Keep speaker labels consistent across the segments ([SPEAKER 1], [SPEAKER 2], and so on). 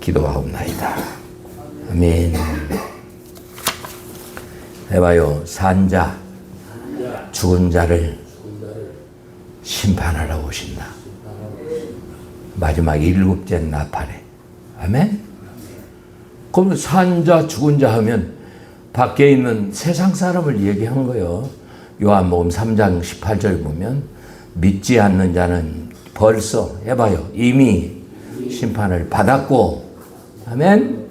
[SPEAKER 1] 기도하옵나이다. 아멘. 해봐요. 산자, 죽은 자를 심판하러 오신다. 마지막 7째 나팔에. 아멘. 그럼 산자, 죽은 자 하면 밖에 있는 세상 사람을 얘기한 거예요. 요한복음 3장 18절 보면 믿지 않는 자는 벌써 해봐요. 이미 심판을 받았고. 아멘.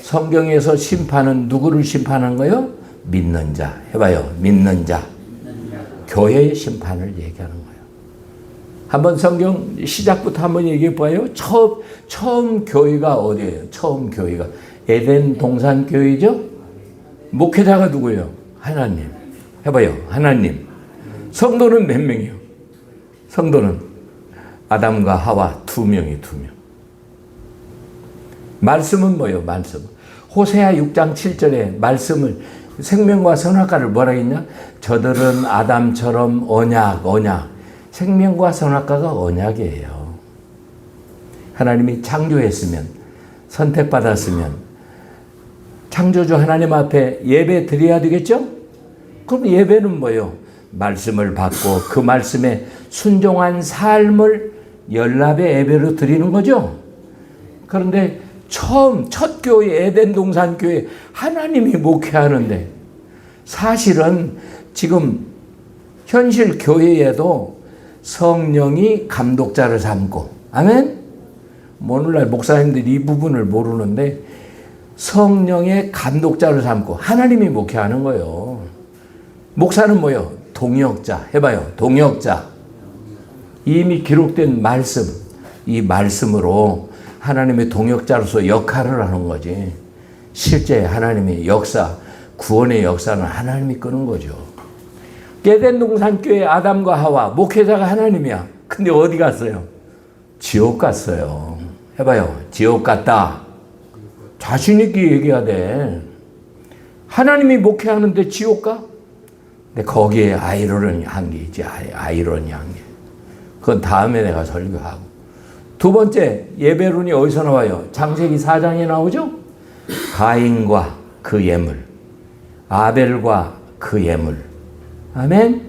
[SPEAKER 1] 성경에서 심판은 누구를 심판한 거예요? 믿는 자. 해봐요. 믿는 자. 교회의 심판을 얘기하는 거예요. 한번 성경 시작부터 한번 얘기해 봐요. 처음 교회가 어디예요? 처음 교회가 에덴 동산 교회죠? 목회자가 누구예요? 하나님. 해봐요. 하나님. 성도는 몇 명이요? 성도는 아담과 하와 2명이 2명. 말씀은 뭐예요? 말씀. 호세아 6장 7절에 말씀을 생명과 선악과를 뭐라 했냐? 저들은 아담처럼 언약. 생명과 선악과가 언약이에요. 하나님이 창조했으면, 선택받았으면 창조주 하나님 앞에 예배 드려야 되겠죠? 그럼 예배는 뭐예요? 말씀을 받고 그 말씀에 순종한 삶을 연합의 예배로 드리는 거죠. 그런데 첫 교회 에덴 동산 교회 하나님이 목회하는데 사실은 지금 현실 교회에도 성령이 감독자를 삼고, 아멘? 오늘날 목사님들이 이 부분을 모르는데 성령의 감독자를 삼고 하나님이 목회하는 거예요. 목사는 뭐예요? 동역자. 해봐요. 동역자. 이미 기록된 말씀, 이 말씀으로 하나님의 동역자로서 역할을 하는 거지. 실제 하나님의 역사, 구원의 역사는 하나님이 끄는 거죠. 에덴 동산 교회 아담과 하와 목회자가 하나님이야. 근데 어디 갔어요? 지옥 갔어요. 해봐요. 지옥 갔다. 자신 있게 얘기해야 돼. 하나님이 목회하는데 지옥 가? 근데 거기에 아이러니한 게 있지. 아이러니한 게. 그건 다음에 내가 설교하고. 두 번째, 예배론이 어디서 나와요? 창세기 4장에 나오죠? 가인과 그 예물, 아벨과 그 예물. 아멘?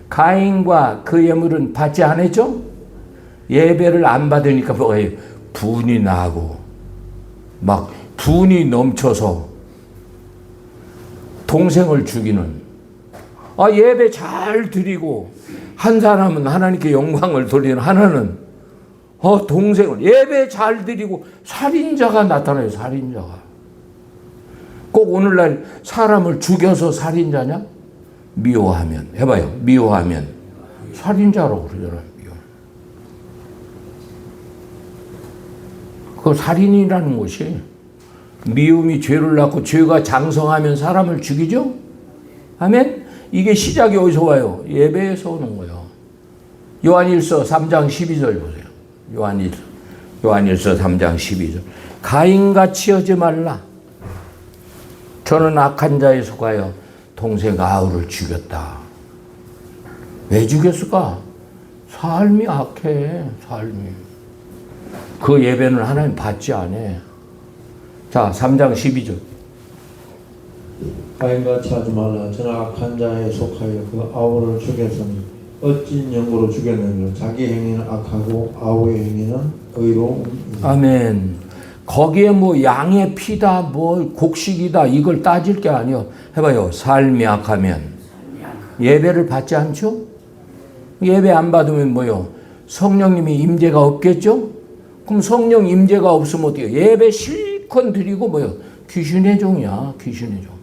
[SPEAKER 1] 가인과 그 예물은 받지 않았죠? 예배를 안 받으니까 분이 나고 막 분이 넘쳐서 동생을 죽이는. 예배 잘 드리고 한 사람은 하나님께 영광을 돌리는, 하나는 동생을 예배 잘 드리고 살인자가 나타나요. 살인자가. 꼭 오늘날 사람을 죽여서 살인자냐? 미워하면. 해봐요. 미워하면 살인자라고 그러잖아요. 그 살인이라는 것이 미움이 죄를 낳고 죄가 장성하면 사람을 죽이죠? 아멘? 이게 시작이 어디서 와요? 예배에서 오는 거예요. 요한일서 3장 12절 보세요. 요한일서 3장 12절. 가인같이 하지 말라. 저는 악한 자에 속하여 동생 아우를 죽였다. 왜 죽였을까? 삶이 악해. 삶이. 그 예배는 하나님 받지 않아. 자, 3장 12절.
[SPEAKER 2] 가인같이 하지 말라. 저는 악한 자에 속하여 그 아우를 죽였으니 어찐 연고로 죽였느냐. 자기 행위는 악하고 아우의 행위는 의로움이다.
[SPEAKER 1] 아멘. 거기에 뭐 양의 피다, 뭐 곡식이다, 이걸 따질 게 아니요. 해봐요. 삶이 악하면 예배를 받지 않죠? 예배 안 받으면 뭐요? 성령님이 임재가 없겠죠? 그럼 성령 임재가 없으면 어때요? 예배 실컷 드리고 뭐요? 귀신의 종이야. 귀신의 종.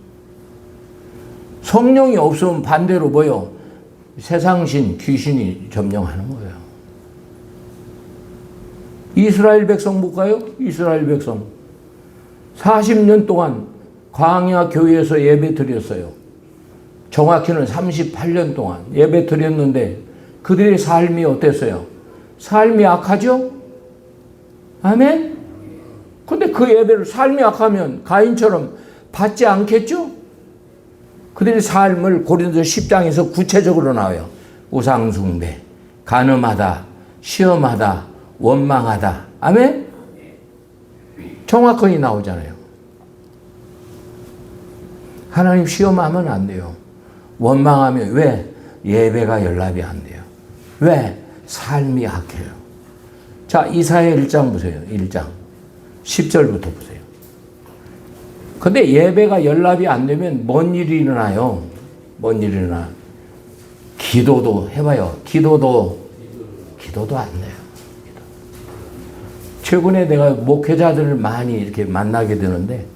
[SPEAKER 1] 성령이 없으면 반대로 뭐요? 세상신, 귀신이 점령하는 거예요. 이스라엘 백성 볼까요? 이스라엘 백성 40년 동안 광야 교회에서 예배 드렸어요. 정확히는 38년 동안 예배 드렸는데 그들의 삶이 어땠어요? 삶이 악하죠? 아멘? 근데 그 예배를 삶이 악하면 가인처럼 받지 않겠죠? 그들의 삶을 고린도 10장에서 구체적으로 나와요. 우상숭배, 간음하다, 시험하다, 원망하다. 아멘? 정확하게 나오잖아요. 하나님 시험하면 안 돼요. 원망하면 왜? 예배가 연락이 안 돼요. 왜? 삶이 악해요. 자, 이사야 1장 보세요. 1장 10절부터 보세요. 근데 예배가 연락이 안 되면 뭔 일이 일어나요? 뭔 일이 일어나? 기도도 해봐요. 기도도 안 돼요. 최근에 내가 목회자들을 많이 이렇게 만나게 되는데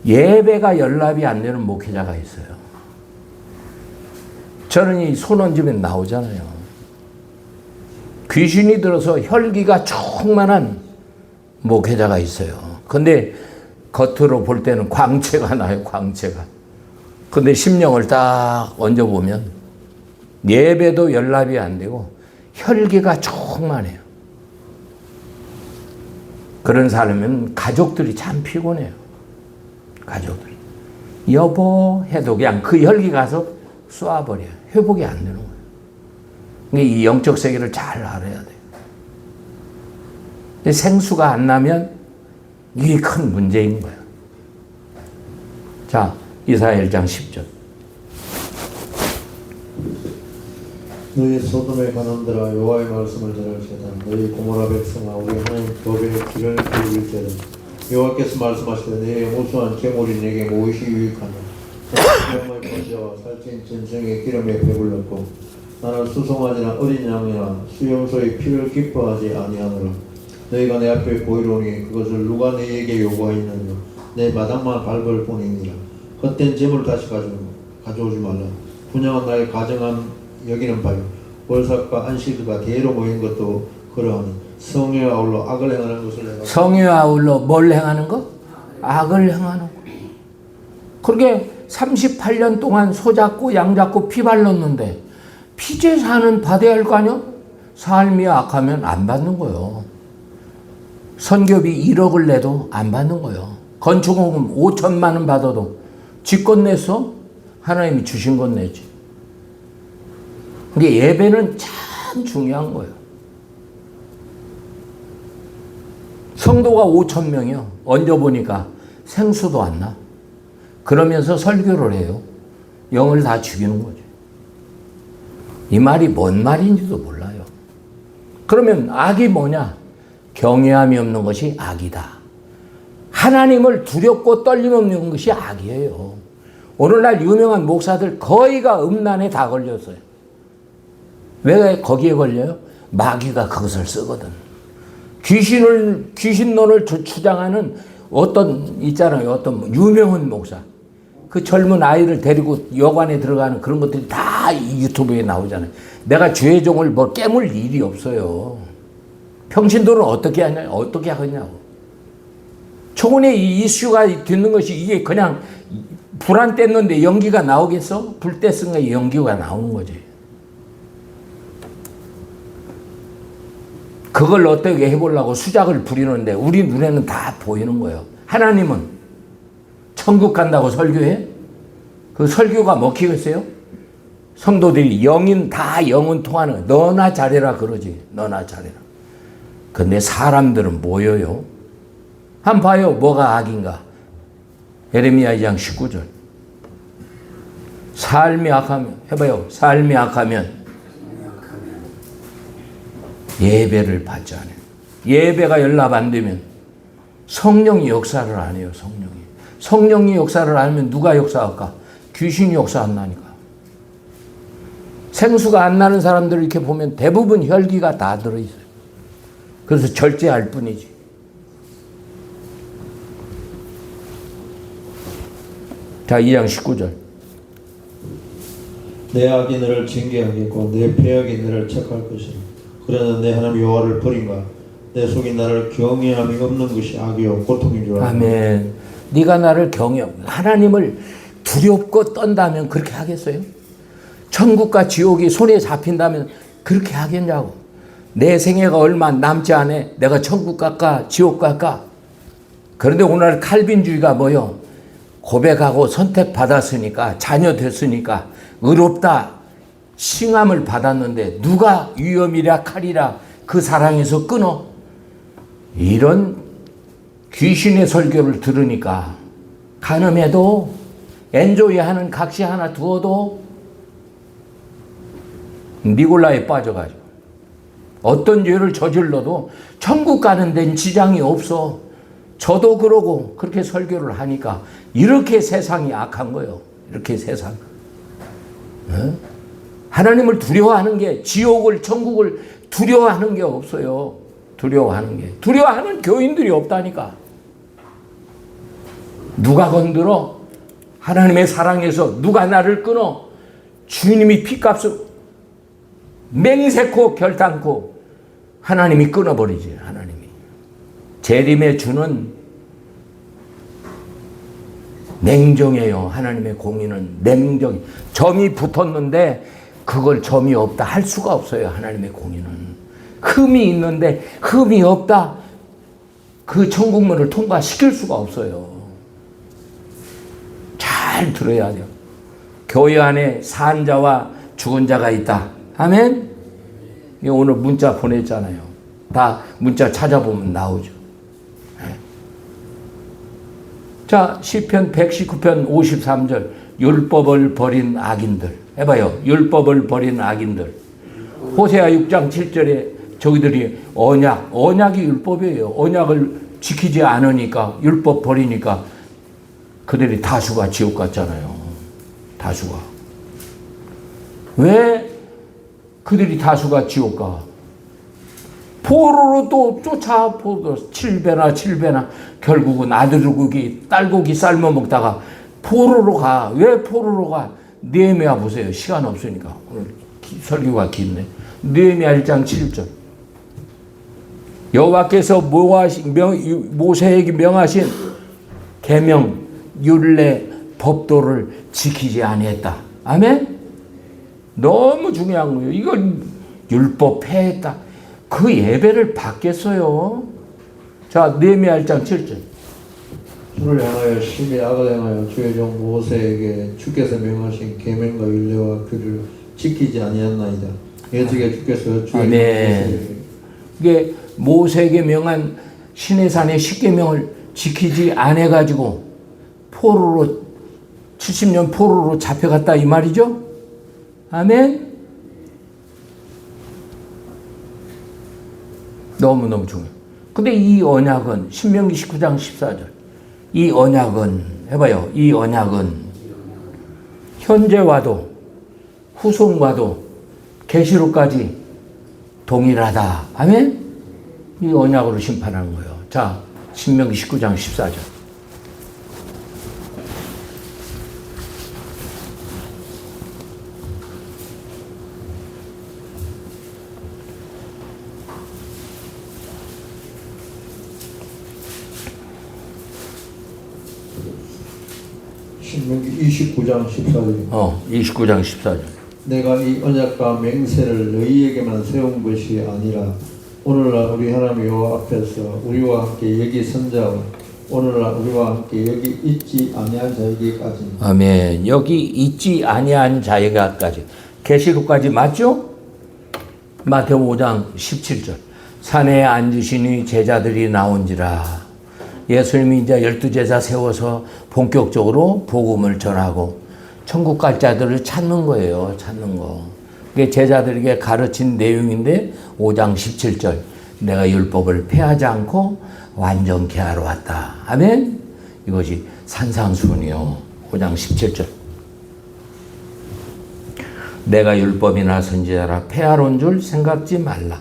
[SPEAKER 1] 예배가 연락이 안 되는 목회자가 있어요. 저는 이 손원집에 나오잖아요. 귀신이 들어서 혈기가 충만한 목회자가 있어요. 근데 겉으로 볼 때는 광채가 나요, 광채가. 근데 심령을 딱 얹어보면 예배도 연락이 안 되고 혈기가 충만해요. 그런 사람은 가족들이 참 피곤해요. 가족들이. 여보 해도 그냥 그 혈기 가서 쏘아버려요. 회복이 안 되는 거예요. 그러니까 이 영적 세계를 잘 알아야 돼요. 근데 생수가 안 나면 이게 큰 문제인 거예요. 자, 이사야 1장 10절.
[SPEAKER 2] 너희 소돔의 관원들아 여호와의 말씀을 전할지어다. 너희 고모라 백성아 우리 하나님 법의 길을 들을지어다. 여호와께서 말씀하시되 내 무수한 재물이 내게 무엇이 유익하냐. 나는 번제와 살찐 진성의 기름에 배불렀고 나는 수송아지나 어린 양이나 수염소의 피를 기뻐하지 아니하노라. 너희가 내 앞에 보이로니 그것을 누가 너희에게 요구하였느냐. 내 마당만 밟을 뿐이니라. 헛된 재물 다시 가져오지 말라. 분양한 나의 가정한 여기는 바요. 월삭과 안식일과 대로 모인 것도 그러하니 성에 아울러 악을 행하는 것을 내가
[SPEAKER 1] 성에 아울러 뭘 행하는 거? 악을 행하는 거. 그렇게 38년 동안 소 잡고 양 잡고 피 발랐는데 피제사는 받아야 할 거 아니야? 삶이 악하면 안 받는 거예요. 선교비 1억을 내도 안 받는 거예요. 건축원금 5천만 원 받아도 지껏 냈어? 하나님이 주신 건 내지. 근데 예배는 참 중요한 거예요. 성도가 5천 명이요. 얹어보니까 생수도 안 나. 그러면서 설교를 해요. 영을 다 죽이는 거죠. 이 말이 뭔 말인지도 몰라요. 그러면 악이 뭐냐? 경외함이 없는 것이 악이다. 하나님을 두렵고 떨림 없는 것이 악이에요. 오늘날 유명한 목사들 거의가 음란에 다 걸렸어요. 왜 거기에 걸려요? 마귀가 그것을 쓰거든. 귀신론을 주장하는 어떤 있잖아요. 어떤 유명한 목사. 그 젊은 아이를 데리고 여관에 들어가는 그런 것들이 다 유튜브에 나오잖아요. 내가 죄의 종을 뭐 깨물 일이 없어요. 평신도는 어떻게 하냐? 어떻게 하겠냐고. 초근에 이 이슈가 듣는 것이 이게 그냥 불 안 뗐는데 연기가 나오겠어? 불 뗐으니까 연기가 나오는 거지. 그걸 어떻게 해보려고 수작을 부리는데 우리 눈에는 다 보이는 거예요. 하나님은 천국 간다고 설교해? 그 설교가 먹히겠어요? 성도들이 영인 다 영은 통하는 너나 잘해라 그러지. 너나 잘해라. 근데 사람들은 모여요. 한번 봐요. 뭐가 악인가? 예레미야 2장 19절. 삶이 악하면 해봐요. 삶이 악하면 예배를 받지 않아요. 예배가 연락 안 되면 성령이 역사를 안 해요. 성령이 역사를 안 하면 누가 역사할까? 귀신이 역사 안 나니까. 생수가 안 나는 사람들을 이렇게 보면 대부분 혈기가 다 들어있어요. 그래서 절제할 뿐이지. 자, 2장 19절.
[SPEAKER 2] 내 악이 너를 징계하겠고 내 패역이 너를 책할 것이라. 그러나 내 하나님 여호와를 버린가 내 속이 나를 경외함이 없는 것이 악이요 고통인 줄 알아.
[SPEAKER 1] 아멘. 네가 나를 하나님을 두렵고 떤다면 그렇게 하겠어요? 천국과 지옥이 손에 잡힌다면 그렇게 하겠냐고. 내 생애가 얼마 남지 않아. 내가 천국 갈까 지옥 갈까? 그런데 오늘 칼빈주의가 뭐요? 고백하고 선택받았으니까 자녀 됐으니까 의롭다 칭함을 받았는데 누가 위험이라 칼이라 그 사랑에서 끊어? 이런 귀신의 설교를 들으니까 간음해도 엔조이하는 각시 하나 두어도 니골라에 빠져가지고 어떤 죄를 저질러도 천국 가는 데는 지장이 없어. 저도 그러고 그렇게 설교를 하니까 이렇게 세상이 악한 거예요. 이렇게 세상. 하나님을 두려워하는 게, 지옥을, 천국을 두려워하는 게 없어요. 두려워하는 게. 두려워하는 교인들이 없다니까. 누가 건드려? 하나님의 사랑에서 누가 나를 끊어? 주님이 피값을 맹세코 결단코 하나님이 끊어버리지. 하나님이. 재림의 주는 냉정해요. 하나님의 공의는 냉정. 점이 붙었는데 그걸 점이 없다 할 수가 없어요. 하나님의 공의는. 흠이 있는데 흠이 없다. 그 천국문을 통과시킬 수가 없어요. 잘 들어야 돼요. 교회 안에 산 자와 죽은 자가 있다. 아멘? 오늘 문자 보냈잖아요. 다 문자 찾아보면 나오죠. 자, 시편 119편 53절. 율법을 버린 악인들. 해봐요. 율법을 버린 악인들. 호세아 6장 7절에 저기들이 언약이 율법이에요. 언약을 지키지 않으니까, 율법 버리니까 그들이 다수가 지옥 갔잖아요. 다수가. 왜 그들이 다수가 지옥 가? 포로로 또 쫓아, 포로 7배나 결국은 아들고기, 딸고기 삶아 먹다가 포로로 가. 왜 포로로 가? 느헤미야 보세요. 시간 없으니까. 오늘 설교가 긴네. 느헤미야 1장 7절. 여호와께서 모세에게 명하신 계명, 율례, 법도를 지키지 아니했다. 아멘? 너무 중요한 거예요. 이걸 율법 폐했다. 그 예배를 받겠어요. 자, 느헤미야 1장 7절.
[SPEAKER 2] 주를 향하여 심히 악을 행하여 주의 종 모세에게 주께서 명하신 계명과 율례와 규를 지키지 아니했나이다. 예수께 주께서 주의 종 모세에게.
[SPEAKER 1] 이게 모세에게 명한 시내산의 십계명을 지키지 않아가지고 포로로 70년 포로로 잡혀갔다 이 말이죠. 아멘. 너무너무 중요해요. 근데 이 언약은 신명기 19장 14절. 이 언약은 해봐요. 이 언약은 현재와도 후손과도 계시록까지 동일하다. 아멘. 이 언약으로 심판하는 거예요. 자, 신명기 19장 14절.
[SPEAKER 2] 신명기 29장 14절.
[SPEAKER 1] 29장 14절.
[SPEAKER 2] 내가 이 언약과 맹세를 너희에게만 세운 것이 아니라 오늘날 우리 하나님 여호와 앞에서 우리와 함께 여기 선자와 오늘날 우리와 함께 여기 있지 아니한 자에게까지.
[SPEAKER 1] 아멘. 여기 있지 아니한 자에게까지. 계시록까지 맞죠? 마태복음 5장 17절. 산에 앉으시니 제자들이 나온지라. 예수님이 이제 12제자 세워서 본격적으로 복음을 전하고 천국 갈 자들을 찾는 거예요. 찾는 거. 그게 제자들에게 가르친 내용인데 5장 17절. 내가 율법을 폐하지 않고 완전케 하러 왔다. 아멘. 이것이 산상수훈이요. 5장 17절. 내가 율법이나 선지자라 폐하러 온 줄 생각지 말라.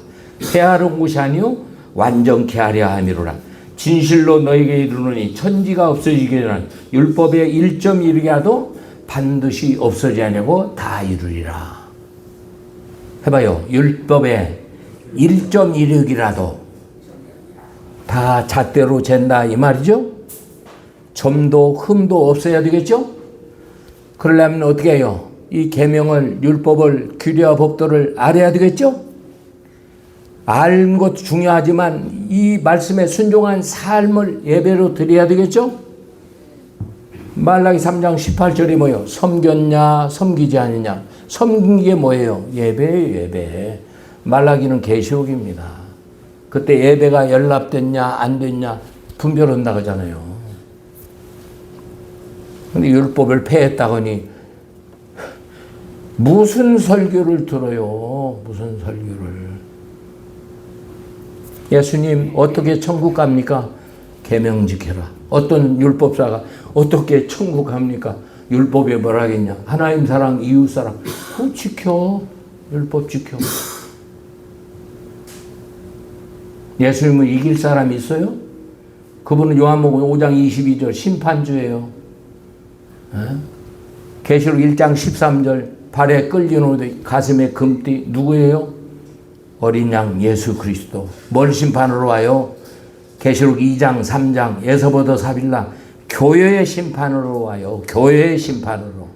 [SPEAKER 1] 폐하러 온 것이 아니요 완전케 하려 함이로라. 진실로 너에게 이르노니 천지가 없어지기 전 율법의 1.1이라도 반드시 없어지지 아니고 다 이루리라. 해봐요. 율법의 1.1획이라도 다 잣대로 잰다 이 말이죠. 점도 흠도 없어야 되겠죠. 그러려면 어떻게 해요? 이 계명을, 율법을, 규례와 법도를 알아야 되겠죠. 아는 것도 중요하지만 이 말씀에 순종한 삶을 예배로 드려야 되겠죠. 말라기 3장 18절이 뭐예요? 섬겼냐 섬기지 않느냐. 섬긴 게 뭐예요? 예배예요. 예배. 말라기는 계시록입니다. 그때 예배가 연락됐냐 안 됐냐 분별한다 그러잖아요. 근데 율법을 폐했다더니 무슨 설교를 들어요? 무슨 설교를. 예수님 어떻게 천국 갑니까? 계명 지켜라. 어떤 율법사가 어떻게 천국 갑니까? 율법에 뭐라 하겠냐? 하나님 사랑, 이웃 사랑. 그거 지켜. 율법 지켜. 예수님은 이길 사람이 있어요? 그분은 요한복음 5장 22절 심판주예요. 계시록 1장 13절 발에 끌린 옷 가슴에 금띠 누구예요? 어린 양 예수 그리스도. 뭘 심판으로 와요? 계시록 2장 3장 에서보더 사빌라 교회의 심판으로 와요. 교회의 심판으로.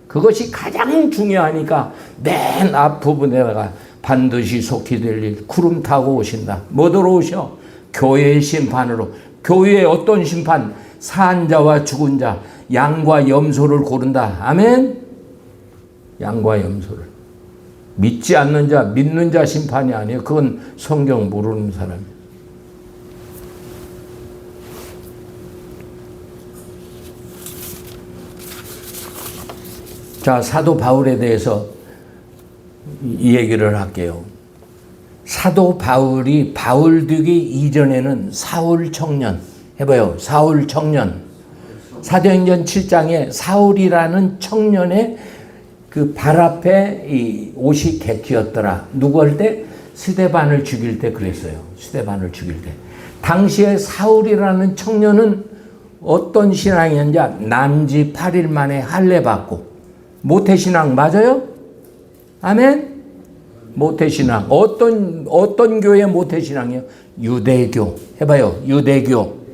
[SPEAKER 1] 그것이 가장 중요하니까 맨 앞부분에다가 반드시 속히 될 일 구름 타고 오신다. 뭐더러 오셔? 교회의 심판으로. 교회의 어떤 심판? 산자와 죽은 자, 양과 염소를 고른다. 아멘? 양과 염소를. 믿지 않는 자, 믿는 자 심판이 아니에요. 그건 성경 모르는 사람이에요. 자, 사도 바울에 대해서 이 얘기를 할게요. 사도 바울이 바울 되기 이전에는 사울 청년 해봐요. 사울 청년. 사도행전 7장에 사울이라는 청년의 그 발 앞에 이 옷이 객기였더라. 누구 할 때? 스데반을 죽일 때 그랬어요. 스데반을 죽일 때. 당시에 사울이라는 청년은 어떤 신앙이었냐? 난지 8일 만에 할례받고. 모태신앙 맞아요? 아멘? 모태신앙. 어떤 교회 모태신앙이에요? 유대교. 해봐요. 유대교.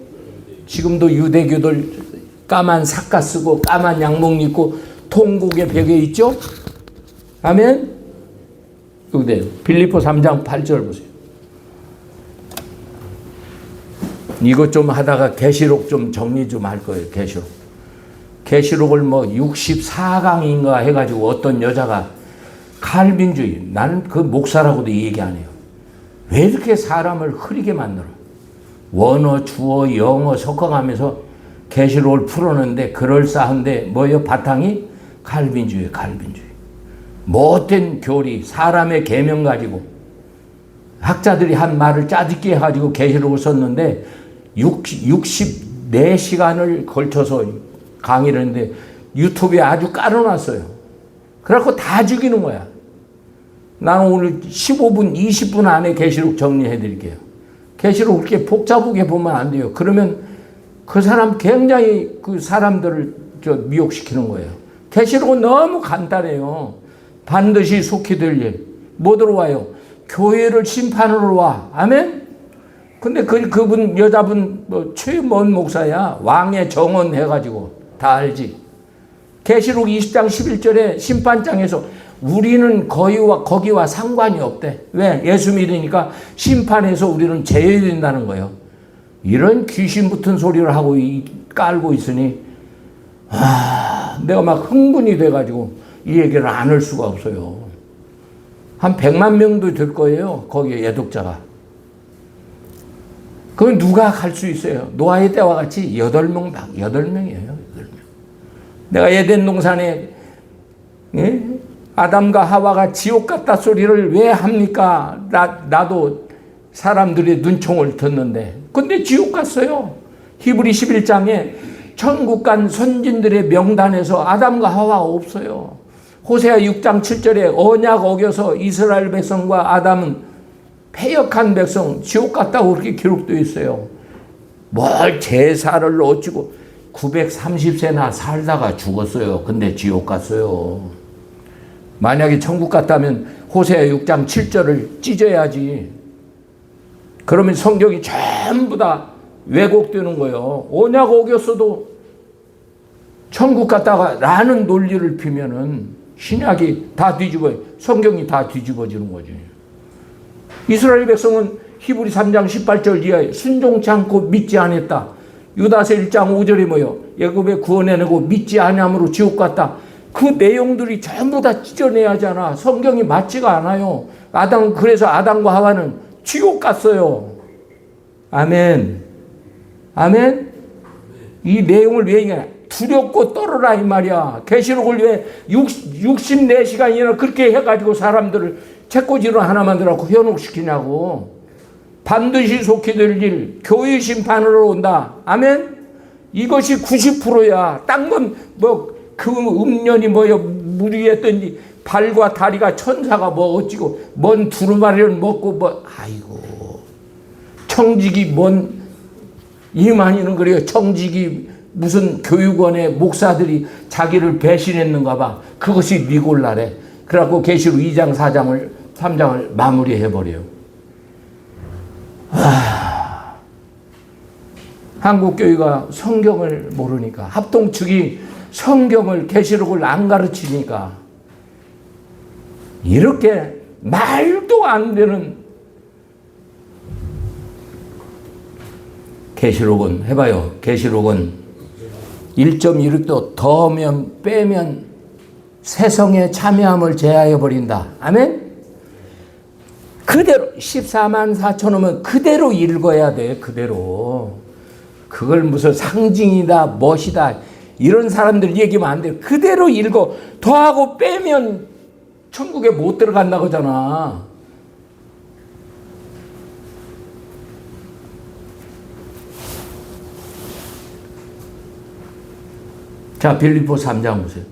[SPEAKER 1] 지금도 유대교들 까만 삭가 쓰고 까만 양복 입고 통곡의 벽에 있죠? 아멘? 여기 빌립보 3장 8절 보세요. 이것 좀 하다가 계시록 좀 정리 좀 할 거예요. 계시록. 계시록을 뭐 64강인가 해가지고 어떤 여자가 칼빈주의, 나는 그 목사라고도 얘기 안 해요. 왜 이렇게 사람을 흐리게 만들어? 원어, 주어, 영어 섞어가면서 계시록을 풀어내는데 그럴싸한데 뭐예요? 바탕이 칼빈주의, 칼빈주의. 못된 교리, 사람의 계명 가지고 학자들이 한 말을 짜집기 해가지고 계시록을 썼는데 64시간을 걸쳐서 강의를 했는데 유튜브에 아주 깔아놨어요. 그래갖고 다 죽이는 거야. 나는 오늘 15분, 20분 안에 계시록 정리해 드릴게요. 계시록 그렇게 복잡하게 보면 안 돼요. 그러면 그 사람 굉장히 그 사람들을 미혹시키는 거예요. 계시록은 너무 간단해요. 반드시 속히 될 일. 뭐 들어와요? 교회를 심판으로 와. 아멘? 근데 그분, 여자분, 최먼 목사야. 왕의 정원 해가지고. 다 알지? 계시록 20장 11절에 심판장에서 우리는 거기와 상관이 없대. 왜? 예수 믿으니까 심판에서 우리는 제외된다는 거예요. 이런 귀신 붙은 소리를 하고 깔고 있으니 내가 막 흥분이 돼가지고 이 얘기를 안 할 수가 없어요. 한 100만 명도 될 거예요. 거기에 예독자가. 그건 누가 갈 수 있어요? 노아의 때와 같이 8명이에요. 8명. 내가 에덴 동산에 아담과 하와가 지옥 같다 소리를 왜 합니까? 나도 사람들의 눈총을 듣는데. 근데 지옥 갔어요. 히브리 11장에 천국 간 선진들의 명단에서 아담과 하와가 없어요. 호세아 6장 7절에 언약 어겨서 이스라엘 백성과 아담은 패역한 백성, 지옥 갔다고 그렇게 기록되어 있어요. 뭘 제사를 어찌고 930세나 살다가 죽었어요. 근데 지옥 갔어요. 만약에 천국 갔다면 호세아 6장 7절을 찢어야지. 그러면 성경이 전부 다 왜곡되는 거예요. 언약 어겼어도 천국 갔다가 라는 논리를 피면은 신약이 다 성경이 다 뒤집어지는 거지. 이스라엘 백성은 히브리 3장 18절 이하에 순종치 않고 믿지 않았다. 유다서 1장 5절이 뭐요? 애굽에 구원해내고 믿지 아니함으로 지옥 갔다. 그 내용들이 전부 다 찢어내야 하잖아. 성경이 맞지가 않아요. 그래서 아담과 하와는 지옥 갔어요. 아멘. 아멘? 이 내용을 왜 얘기하냐? 두렵고 떨어라 이 말이야. 계시록을 왜 64시간이나 그렇게 해가지고 사람들을 책꽂이로 하나 만들어갖고 현혹시키냐고. 반드시 속히 될 일, 교회 심판으로 온다. 아멘? 이것이 90%야. 딴 건 그 음년이 뭐여 무리했더니 발과 다리가 천사가 뭐 어찌고 뭔 두루마리를 먹고 아이고 청직이 뭔 이만희는 그래요. 청직이 무슨 교육원의 목사들이 자기를 배신했는가 봐. 그것이 니골라래. 그래갖고 계시록 2장 4장을 3장을 마무리해버려요. 한국교회가 성경을 모르니까, 합동 측이 성경을 계시록을 안 가르치니까 이렇게 말도 안 되는 계시록은 해봐요. 계시록은 1.16도 더하면 빼면 세성의 참여함을 제하여 버린다. 아멘? 그대로 14만 4천원은 그대로 읽어야 돼. 그대로. 그걸 무슨 상징이다 멋이다 이런 사람들 얘기하면 안 돼요. 그대로 읽어. 더하고 빼면 천국에 못 들어간다고 하잖아. 자, 빌립보 3장 보세요.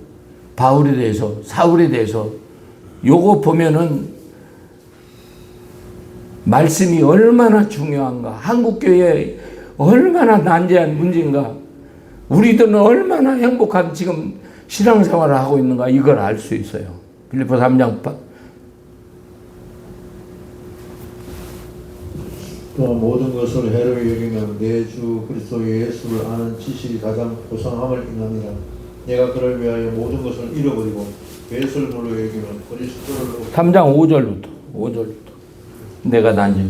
[SPEAKER 1] 바울에 대해서, 사울에 대해서 요거 보면은 말씀이 얼마나 중요한가, 한국교회에 얼마나 난제한 문제인가, 우리들은 얼마나 행복한 지금 신앙생활을 하고 있는가, 이걸 알 수 있어요. 빌립보 3장
[SPEAKER 2] 또 모든 것을 해로이 여기면 내 주 그리스도 예수를 아는 지식이 가장 고상함을 인하니라. 내가 그를 위하여 모든 것을 잃어버리고 배설물로 여기면 그리스도를
[SPEAKER 1] 3장 5절부터 내가 난제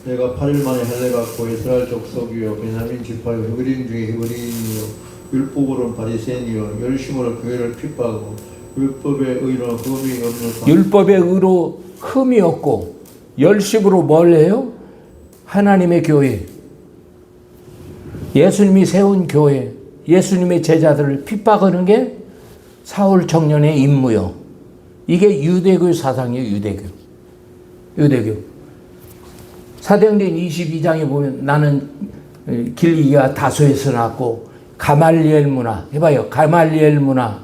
[SPEAKER 2] 내가 8일 만에 헬레 받고 이스라엘 족속이요 베냐민 지파요 히브리인 중에 히브리인이요 율법으로는 바리새인이요 열심으로 교회를 핍박하고 율법의 의로 흠이 없는
[SPEAKER 1] 율법의 의로 흠이 없고 열심으로 뭘 해요? 하나님의 교회, 예수님이 세운 교회, 예수님의 제자들을 핍박하는 게 사울 청년의 임무요. 이게 유대교 사상이에요. 유대교. 사도행전 22장에 보면 나는 길리기가 다소에서 났고 가말리엘 문화 해봐요. 가말리엘 문화.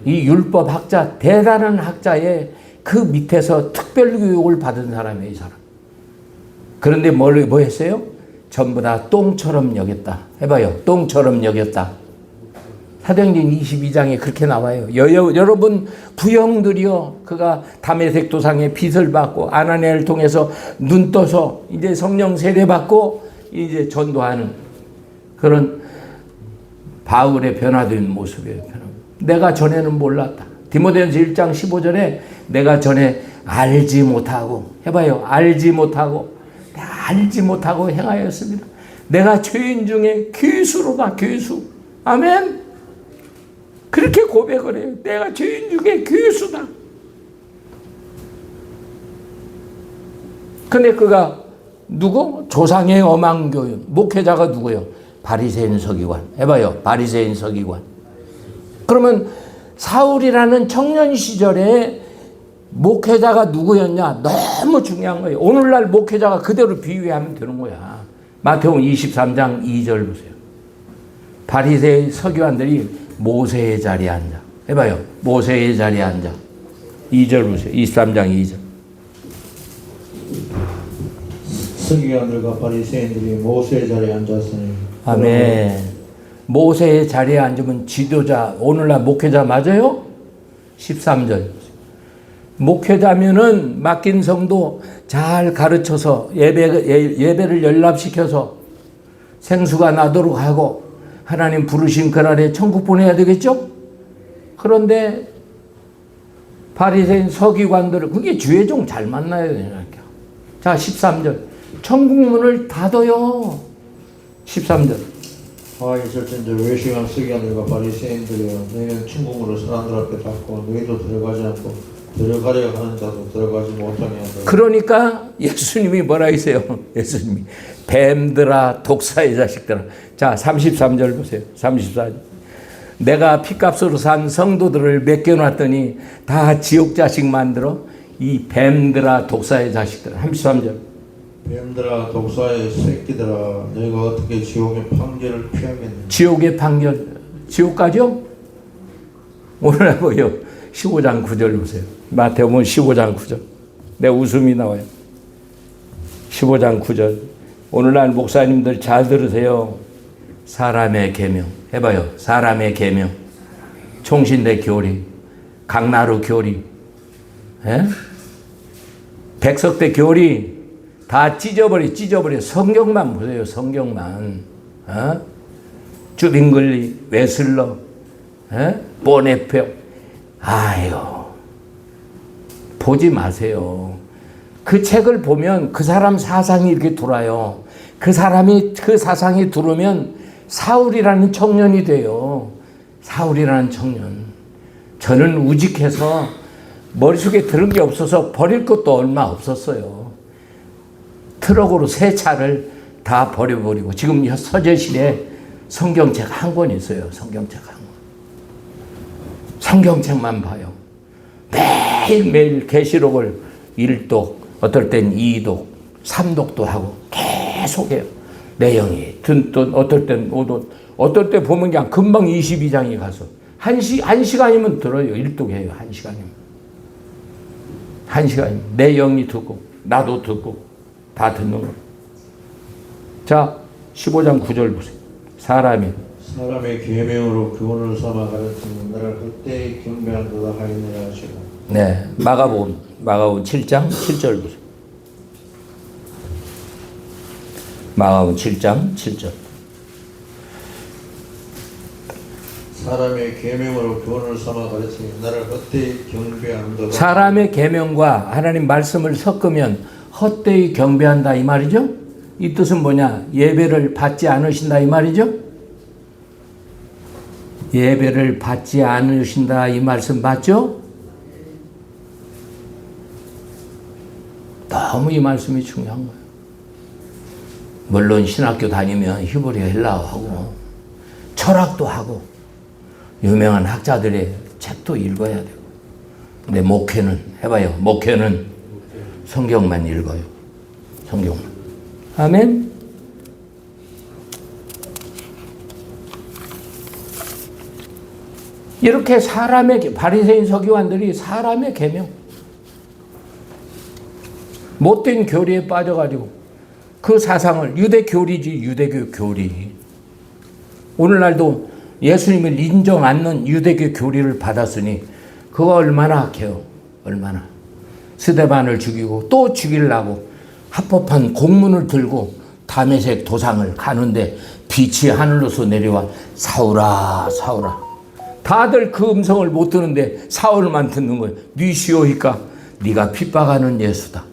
[SPEAKER 1] 이 율법 학자, 대단한 학자의 그 밑에서 특별 교육을 받은 사람이에요. 이 사람. 그런데 뭐 했어요? 전부 다 똥처럼 여겼다. 해봐요. 똥처럼 여겼다. 사도행전 22장에 그렇게 나와요. 여러분 부형들이요. 그가 다메섹 도상의 빚을 받고 아나니아를 통해서 눈 떠서 이제 성령 세례 받고 이제 전도하는 그런 바울의 변화된 모습이에요. 내가 전에는 몰랐다. 디모데전서 1장 15절에 내가 전에 알지 못하고 해봐요. 알지 못하고 행하였습니다. 내가 죄인 중에 괴수로다. 괴수. 아멘. 그렇게 고백을 해요. 내가 죄인 중에 괴수다. 근데 그가 누구? 조상의 어망교윤. 목회자가 누구요? 바리새인 서기관. 해봐요. 바리새인 서기관. 그러면 사울이라는 청년 시절에 목회자가 누구였냐? 너무 중요한 거예요. 오늘날 목회자가 그대로 비유하면 되는 거야. 마태복음 23장 2절 보세요. 바리새인 서기관들이 모세의 자리에 앉아. 해봐요. 모세의 자리에 앉아. 2절 보세요. 23장 2절.
[SPEAKER 2] 서기관들과 바리새인들이 모세의 자리에 앉았으니.
[SPEAKER 1] 아멘. 모세의 자리에 앉으면 지도자, 오늘날 목회자 맞아요? 13절. 목회자면은 맡긴 성도 잘 가르쳐서 예배를 연락시켜서 생수가 나도록 하고 하나님 부르신 그날에 천국 보내야 되겠죠? 그런데 바리새인 서기관들을 그게 주의 종 잘 만나야 되니까. 자 13절 천국 문을 닫아요. 13절
[SPEAKER 2] 있을진저 외식한 서기관들과 바리새인들이여 너희는 천국문을 사람들 앞에 닫고 너희도 들어가지 않고 들어가려 하는 자도 들어가지 못하게 하라.
[SPEAKER 1] 그러니까 예수님이 뭐라 했어요? 예수님이 뱀들아 독사의 자식들아. 자 33절 보세요. 34절. 내가 피값으로 산 성도들을 맡겨놨더니 다 지옥 자식 만들어 이 뱀들아 독사의 자식들아. 33절.
[SPEAKER 2] 뱀들아 독사의 새끼들아 너희가 어떻게 지옥의 판결을 피하겠느냐.
[SPEAKER 1] 지옥의 판결. 지옥까지요? 오늘 해보요. 15장 9절 보세요. 마태복음 15장 9절. 내 웃음이 나와요. 15장 9절. 오늘날 목사님들 잘 들으세요. 사람의 계명. 해봐요. 사람의 계명. 총신대 교리. 강나루 교리. 에? 백석대 교리. 다 찢어버려. 성경만 보세요. 성경만. 어? 주빙글리, 웨슬러, 보네페. 아유, 보지 마세요. 그 책을 보면 그 사람 사상이 이렇게 돌아요. 그 사상이 들어오면 사울이라는 청년이 돼요. 사울이라는 청년. 저는 우직해서 머릿속에 들은 게 없어서 버릴 것도 얼마 없었어요. 트럭으로 새 차를 다 버려버리고 지금 서재실에 성경책 한 권 있어요. 성경책 한 권. 성경책만 봐요. 매일매일 계시록을 1독, 어떨 땐 2독, 3독도 하고 계속 해요. 내용이. 또 어떨 땐 5독, 어떨 때 보면 그냥 금방 22장이 가서 1시간이면 들어요. 1독 해요. 1시간이면. 1시간이면. 내용이 듣고 나도 듣고 다 듣는 거. 자 15장 9절 보세요. 사람의
[SPEAKER 2] 계명으로 교훈을 삼아 가르치는 나를 그때 경배한도다 하였느냐 하시고.
[SPEAKER 1] 네, 마가복음 7장 7절 보세요. 마가복음 7장 7절.
[SPEAKER 2] 사람의 계명으로 교훈을 삼아 가르치는 나를 헛되이 경배한도다.
[SPEAKER 1] 사람의 계명과 하나님 말씀을 섞으면 헛되이 경배한다 이 말이죠. 이 뜻은 뭐냐? 예배를 받지 않으신다 이 말이죠. 예배를 받지 않으신다 이 말씀 맞죠? 너무 이 말씀이 중요한 거예요. 물론 신학교 다니면 히브리 헬라어하고 철학도 하고 유명한 학자들의 책도 읽어야 되고. 근데 목회는 해봐요. 목회는 성경만 읽어요. 성경만. 아멘. 이렇게 사람의 바리새인 서기관들이 사람의 계명, 못된 교리에 빠져가지고 그 사상을 유대 교리지 유대교 교리. 오늘날도 예수님을 인정 않는 유대교 교리를 받았으니 그거 얼마나 악해요. 얼마나. 스데반을 죽이고 또 죽이려고 합법한 공문을 들고 다메섹 도상을 가는데 빛이 하늘로서 내려와 사울아 사울아. 다들 그 음성을 못 듣는데 사울만 듣는 거예요. 니시오니까 네가 핍박하는 예수다.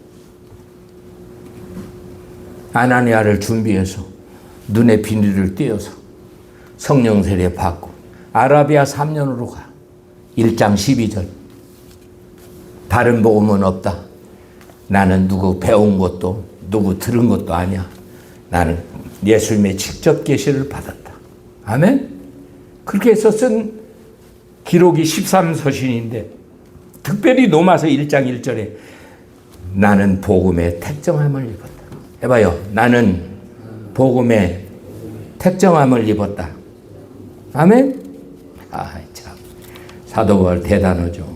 [SPEAKER 1] 아나니아를 준비해서 눈에 비닐을 띄어서 성령 세례 받고 아라비아 3년으로 가. 1장 12절. 다른 복음은 없다. 나는 누구 배운 것도 누구 들은 것도 아니야. 나는 예수님의 직접 계시를 받았다. 아멘? 그렇게 해서 쓴 기록이 13서신인데 특별히 로마서 1장 1절에 나는 복음의 택정함을 입었다. 해봐요. 나는 복음의 택정함을 입었다. 아멘? 아, 참. 사도 바울 대단하죠.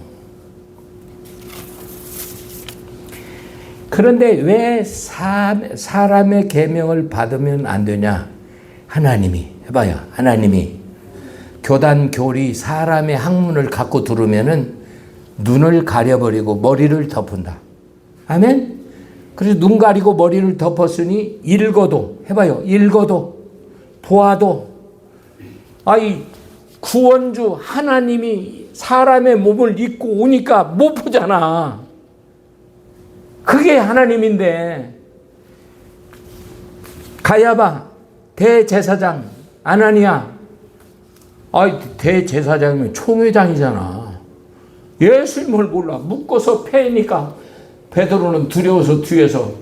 [SPEAKER 1] 그런데 왜 사람의 계명을 받으면 안 되냐? 하나님이 해봐요. 하나님이 교단 교리 사람의 학문을 갖고 들으면은 눈을 가려버리고 머리를 덮은다. 아멘? 그래서 눈 가리고 머리를 덮었으니 읽어도 해봐요. 읽어도 보아도 아이 구원주 하나님이 사람의 몸을 입고 오니까 못 보잖아. 그게 하나님인데 가야바 대제사장 아나니아 대제사장이면 총회장이잖아. 예수님을 몰라. 묶어서 패니까 베드로는 두려워서 뒤에서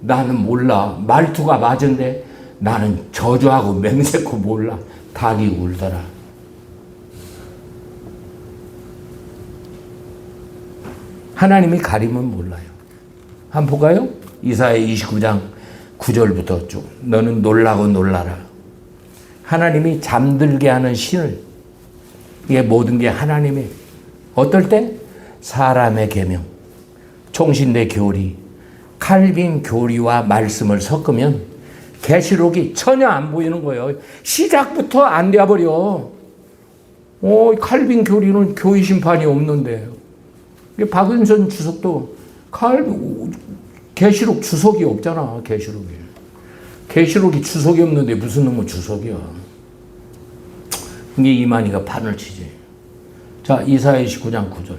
[SPEAKER 1] 나는 몰라. 말투가 맞은데 나는 저주하고 맹세코 몰라. 닭이 울더라. 하나님이 가리면 몰라요. 한번 볼까요? 이사야 29장 9절부터 쭉. 너는 놀라고 놀라라. 하나님이 잠들게 하는 신을, 이게 모든 게 하나님의, 어떨 때? 사람의 계명, 총신대 교리, 칼빈 교리와 말씀을 섞으면 계시록이 전혀 안 보이는 거예요. 시작부터 안 돼버려. 칼빈 교리는 교회 심판이 없는데. 박은선 주석도 계시록 주석이 없잖아. 계시록이 주석이 없는데 무슨 놈의 주석이야. 이게 이만희가 판을 치지. 자, 이사야 29장 9절.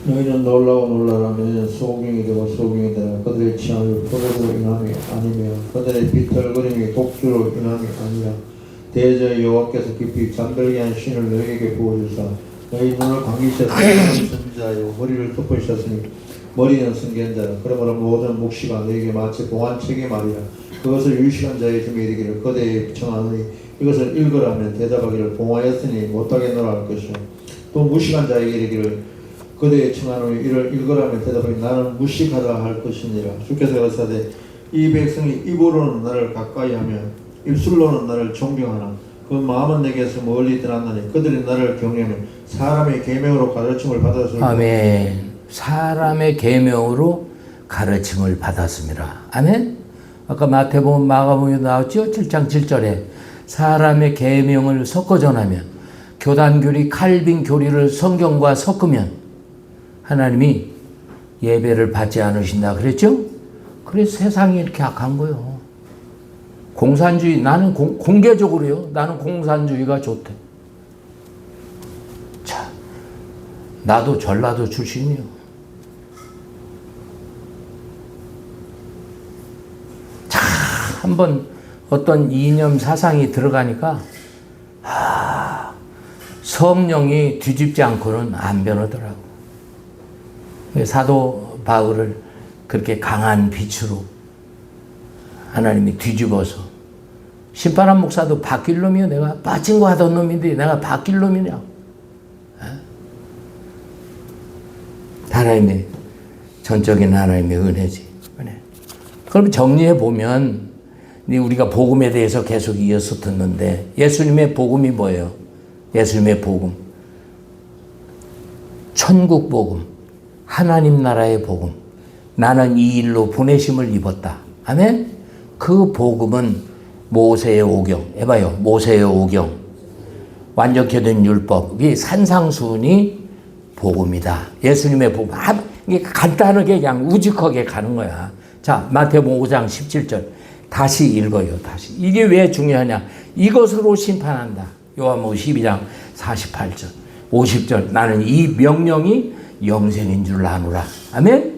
[SPEAKER 2] 너희는 놀라고 놀라라. 너희는 소경이 되고 소경이 되라. 그들의 취함이 포도로 인함이 아니며 그들의 비틀거림이 독주로 인함이 아니라 대저 여호와께서 깊이 잠들게 한 신을 너희에게 부어주사 너희 눈을 감기셨으니 선지자요 머리를 덮으셨으니 머리는 선견자라. 그러므로 모든 묵시가 너희에게 마치 봉안책의 말이라. 그것을 유식한 자의 힘이 이르기를 그대에 청하노니 이것을 읽으라 하면 대답하기를 봉하였으니 못하겠노라 할 것이요. 또 무식한 자에게 이르기를 그대에 청하노니 이를 읽으라 하면 대답하기를 나는 무식하다 할 것이니라. 주께서 가라사대 이 백성이 입으로는 나를 가까이 하며 입술로는 나를 존경하나 그 마음은 내게서 멀리 떠났나니 그들이 나를 경외하며 사람의 계명으로 가르침을 받았으니.
[SPEAKER 1] 아멘. 사람의 계명으로 가르침을 받았습니다. 아멘. 아까 마태복음 마가복음에 나왔죠. 7장 7절에 사람의 계명을 섞어 전하면, 교단교리 칼빈 교리를 성경과 섞으면 하나님이 예배를 받지 않으신다 그랬죠. 그래서 세상이 이렇게 악한 거예요. 공산주의, 나는 공개적으로요. 나는 공산주의가 좋대. 자, 나도 전라도 출신이요. 자, 한번 어떤 이념 사상이 들어가니까 성령이 뒤집지 않고는 안 변하더라고. 사도 바울을 그렇게 강한 빛으로 하나님이 뒤집어서, 심판한 목사도 바뀔 놈이요. 내가 빠진 거 하던 놈인데 내가 바뀔 놈이냐. 하나님의 전적인 하나님의 은혜지. 은혜. 그럼 정리해 보면 우리가 복음에 대해서 계속 이어서 듣는데 예수님의 복음이 뭐예요? 예수님의 복음, 천국 복음, 하나님 나라의 복음. 나는 이 일로 보내심을 입었다. 아멘. 그 복음은 모세의 오경, 해봐요. 모세의 오경, 완전케 된 율법이 산상수훈이 복음이다. 예수님의 복음. 이게 간단하게 그냥 우직하게 가는 거야. 자, 마태복음 5장 17절. 다시 읽어요. 다시. 이게 왜 중요하냐? 이것으로 심판한다. 요한복음 12장 48절, 50절. 나는 이 명령이 영생인 줄 아노라. 아멘?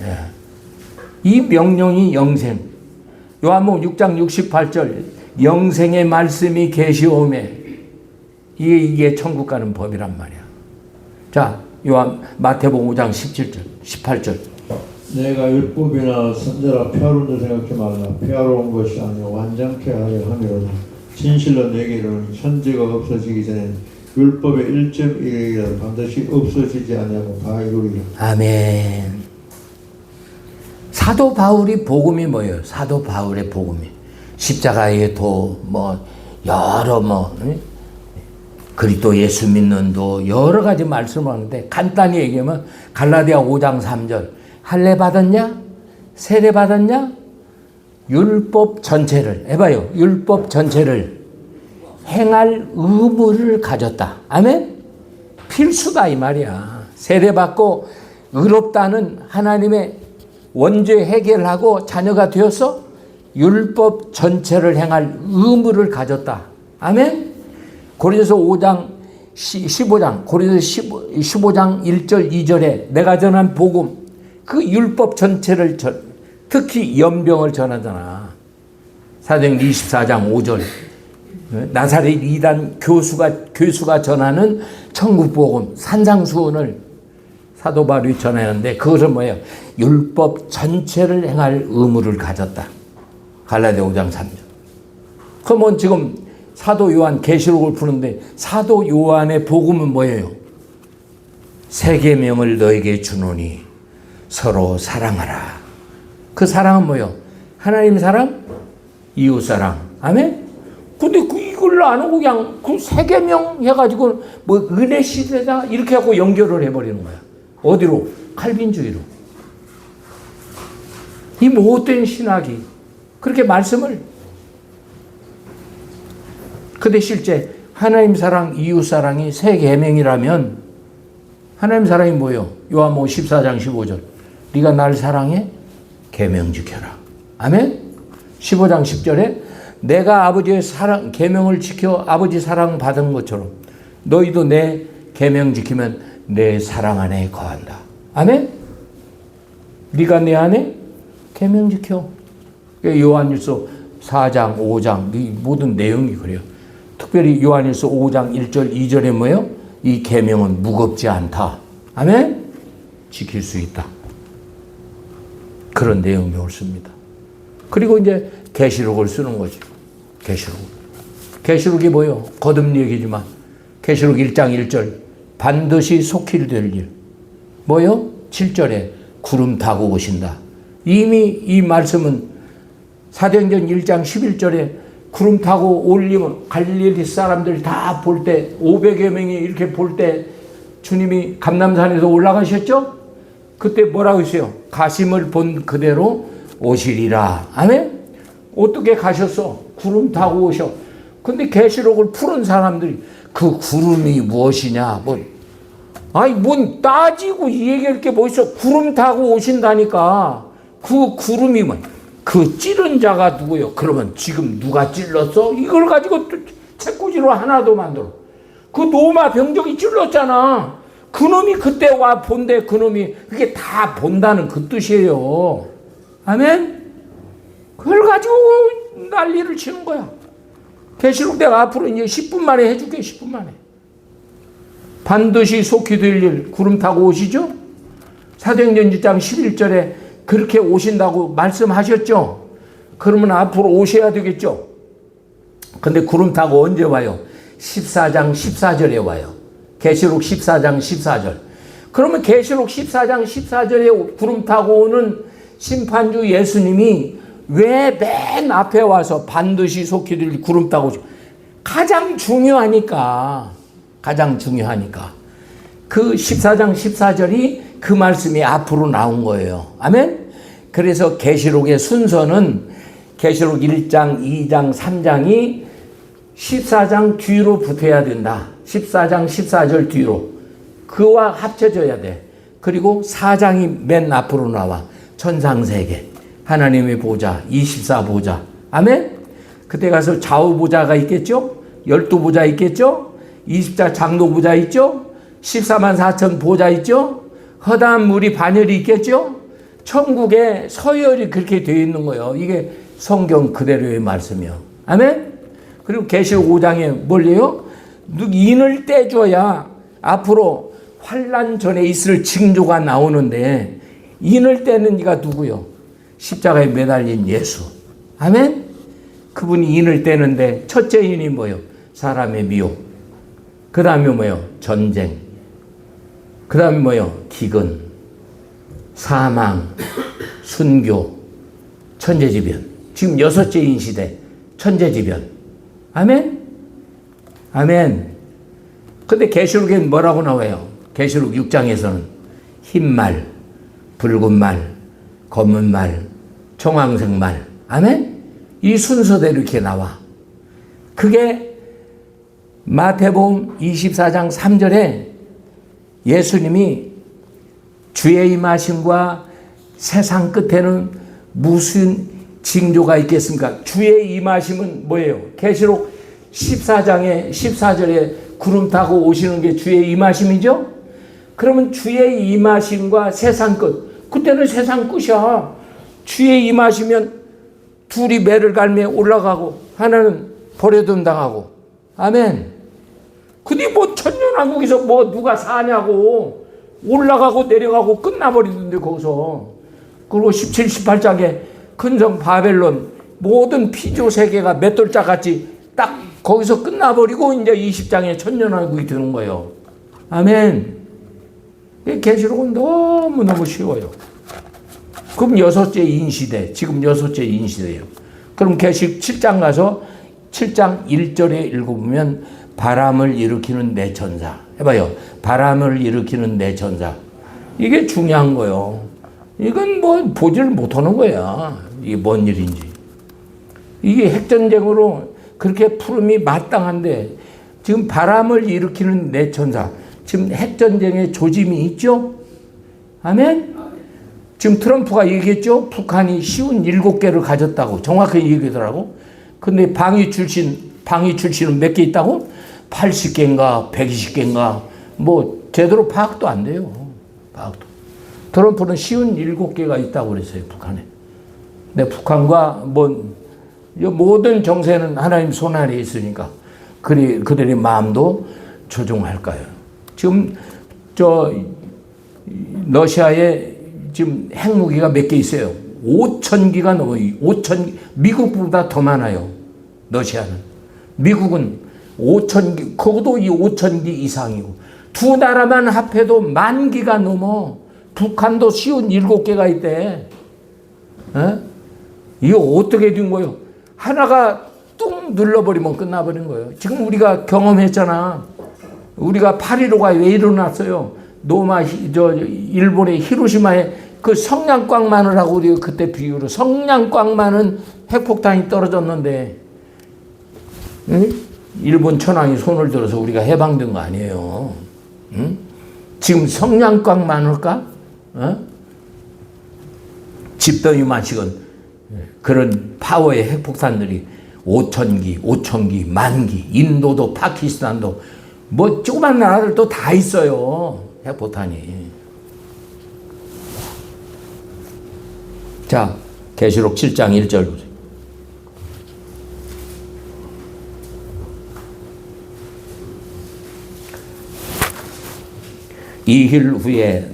[SPEAKER 1] 예. 이 명령이 영생. 요한복음 6장 68절. 영생의 말씀이 계시오매. 이게 천국 가는 법이란 말이야. 자, 마태복음 5장 17절, 18절.
[SPEAKER 2] 내가 율법이나 선지라 폐하로운 줄 생각지 말라. 폐하로운 것이 아니라 완전케 하려 함이로다. 진실로 내게는 현재가 없어지기 전에 율법의 1.1이라도 반드시 없어지지 아니하고 다 이루리라. 아멘.
[SPEAKER 1] 사도 바울이 복음이 뭐예요? 사도 바울의 복음이 십자가의 도, 여러 그리스도 예수 믿는 도, 여러 가지 말씀을 하는데 간단히 얘기하면 갈라디아 5장 3절. 할례 받았냐? 세례 받았냐? 율법 전체를, 해봐요. 율법 전체를 행할 의무를 가졌다. 아멘? 필수다 이 말이야. 세례 받고 의롭다는 하나님의 원죄 해결하고 자녀가 되어서 율법 전체를 행할 의무를 가졌다. 아멘? 고린도서 5장 15장 고린도서 15장 1절 2절에 내가 전한 복음, 그 율법 전체를 특히 연병을 전하잖아. 사도행전 24장 5절 나사렛 이단 교수가 전하는 천국 복음 산상수훈을 사도 바울이 전하는데 그것은 뭐예요? 율법 전체를 행할 의무를 가졌다. 갈라디아 5장 3절. 그러면 지금 사도 요한 계시록을 푸는데 사도 요한의 복음은 뭐예요? 새 계명을 너에게 주노니 서로 사랑하라. 그 사랑은 뭐예요? 하나님 사랑, 이웃 사랑. 아멘? 근데 이걸 안 하고 그냥 그 새 계명 해가지고 뭐 은혜 시대다 이렇게 하고 연결을 해버리는 거야. 어디로? 칼빈주의로. 이 못된 신학이 그렇게 말씀을. 근데 실제 하나님 사랑, 이웃 사랑이 새 계명이라면 하나님 사랑이 뭐예요? 요한복음 14장 15절. 네가 날 사랑해? 계명 지켜라. 아멘? 15장 10절에 내가 아버지의 사랑, 계명을 지켜 아버지 사랑 받은 것처럼 너희도 내 계명 지키면 내 사랑 안에 거한다. 아멘? 네가 내 안에 계명 지켜. 요한일서 4장, 5장 이 모든 내용이 그래요. 특별히 요한일서 5장 1절, 2절에 뭐예요? 이 계명은 무겁지 않다. 아멘? 지킬 수 있다. 그런 내용이 옳습니다. 그리고 이제 계시록을 쓰는 거죠. 계시록. 계시록이 뭐예요? 거듭 얘기지만 계시록 1장 1절 반드시 속히 될 일. 뭐예요? 7절에 구름 타고 오신다. 이미 이 말씀은 사도행전 1장 11절에 구름 타고 올리면 갈릴리 사람들 다 볼 때 500여 명이 이렇게 볼 때 주님이 감람산에서 올라가셨죠? 그때 뭐라고 했어요? 가심을 본 그대로 오시리라. 아멘? 어떻게 가셨어? 구름 타고 오셔. 근데 계시록을 푸는 사람들이 그 구름이 무엇이냐? 뭔 따지고 얘기할 게 뭐 있어? 구름 타고 오신다니까. 그 구름이 뭐? 그 찌른 자가 누구요? 그러면 지금 누가 찔렀어? 이걸 가지고 또 책꽂이로 하나도 만들어. 그 노마 병정이 찔렀잖아. 그놈이 그때 와 본데 그놈이 그게 다 본다는 그 뜻이에요. 아멘? 그걸 가지고 난리를 치는 거야. 계시록 내가 앞으로 이제 10분 만에 해줄게. 10분 만에. 반드시 속히 될 일 구름 타고 오시죠? 사도행전 1장 11절에 그렇게 오신다고 말씀하셨죠? 그러면 앞으로 오셔야 되겠죠? 근데 구름 타고 언제 와요? 14장 14절에 와요. 계시록 14장 14절. 그러면 계시록 14장 14절에 구름 타고 오는 심판주 예수님이 왜 맨 앞에 와서 반드시 속히 될 구름 타고 오죠? 가장 중요하니까. 그 14장 14절이 그 말씀이 앞으로 나온 거예요. 아멘? 그래서 계시록의 순서는 계시록 1장, 2장, 3장이 14장 뒤로 붙어야 된다. 14장 14절 뒤로. 그와 합쳐져야 돼. 그리고 4장이 맨 앞으로 나와. 천상세계, 하나님의 보좌, 24보좌. 아멘? 그때 가서 좌우보좌가 있겠죠? 12보좌 있겠죠? 20자 장로보좌 있죠? 14만 4천 보좌 있죠? 허다한 물이 반열이 있겠죠? 천국에 서열이 그렇게 되어 있는 거예요. 이게 성경 그대로의 말씀이요. 아멘? 그리고 계시록 5장에 뭘요? 인을 떼줘야 앞으로 환난 전에 있을 징조가 나오는데 인을 떼는 이가 누구요? 십자가에 매달린 예수. 아멘? 그분이 인을 떼는데 첫째 인이 뭐예요? 사람의 미혹. 그 다음에 뭐예요? 전쟁. 그 다음에 뭐예요? 기근, 사망, 순교, 천재지변. 지금 6째 인시대 천재지변. 아멘? 아멘. 근데 계시록엔 뭐라고 나와요? 계시록 6장에서는 흰 말, 붉은 말, 검은 말, 청황색 말. 아멘? 이 순서대로 이렇게 나와. 그게 마태복음 24장 3절에 예수님이 주의 임하심과 세상 끝에는 무슨 징조가 있겠습니까? 주의 임하심은 뭐예요? 계시록 14장에 14절에 구름 타고 오시는 게 주의 임하심이죠? 그러면 주의 임하심과 세상 끝. 그때는 세상 끝이야. 주의 임하시면 둘이 매를 갈며 올라가고 하나는 버려둠 당하고. 아멘. 근데 뭐 천년왕국에서 뭐 누가 사냐고. 올라가고 내려가고 끝나버리던데 거기서. 그리고 17, 18장에 큰성 바벨론 모든 피조 세계가 맷돌짝 같이 딱 거기서 끝나버리고 이제 20장에 천년왕국이 드는 거예요. 아멘. 계시록은 너무너무 쉬워요. 그럼 여섯째 인시대, 지금 여섯째 인시대예요. 그럼 계시록 7장 가서 7장 1절에 읽어보면 바람을 일으키는 내 천사. 해봐요. 바람을 일으키는 내 천사. 이게 중요한 거예요. 이건 뭐 보지를 못하는 거야. 이게 뭔 일인지. 이게 핵전쟁으로 그렇게 푸름이 마땅한데 지금 바람을 일으키는 내 천사. 지금 핵전쟁의 조짐이 있죠? 아멘? 지금 트럼프가 얘기했죠? 북한이 쉬운 7개를 가졌다고. 정확하게 얘기하더라고. 근데 방위 출신은 몇 개 있다고? 80개인가 120개인가 뭐 제대로 파악도 안 돼요. 파악도. 트럼프는 쉬운 7개가 있다고 그랬어요. 북한에. 근데 북한과 모든 정세는 하나님 손 아래 있으니까 그들의 마음도 조종할까요? 지금 러시아에 지금 핵무기가 몇 개 있어요. 5,000기가 넘어요. 미국보다 더 많아요. 러시아는. 미국은 5,000기, 그것도 이 5,000기 이상이고. 두 나라만 합해도 10,000기가 넘어. 북한도 쉬운 7개가 있대. 에? 이거 어떻게 된 거예요? 하나가 뚱 눌러버리면 끝나버린 거예요. 지금 우리가 경험했잖아. 우리가 8.15가 왜 일어났어요? 일본의 히로시마에 그 성냥광만을 하고 우리가 그때 비유로 성냥광만은 핵폭탄이 떨어졌는데, 응? 일본 천황이 손을 들어서 우리가 해방된 거 아니에요. 응? 지금 성냥광만을까? 어? 집더미만씩은 그런 파워의 핵폭탄들이 5,000기, 5,000기, 10,000기, 인도도 파키스탄도 뭐 조그만 나라들도 다 있어요. 핵폭탄이. 자, 계시록 7장 1절 보세요. 이힐 후에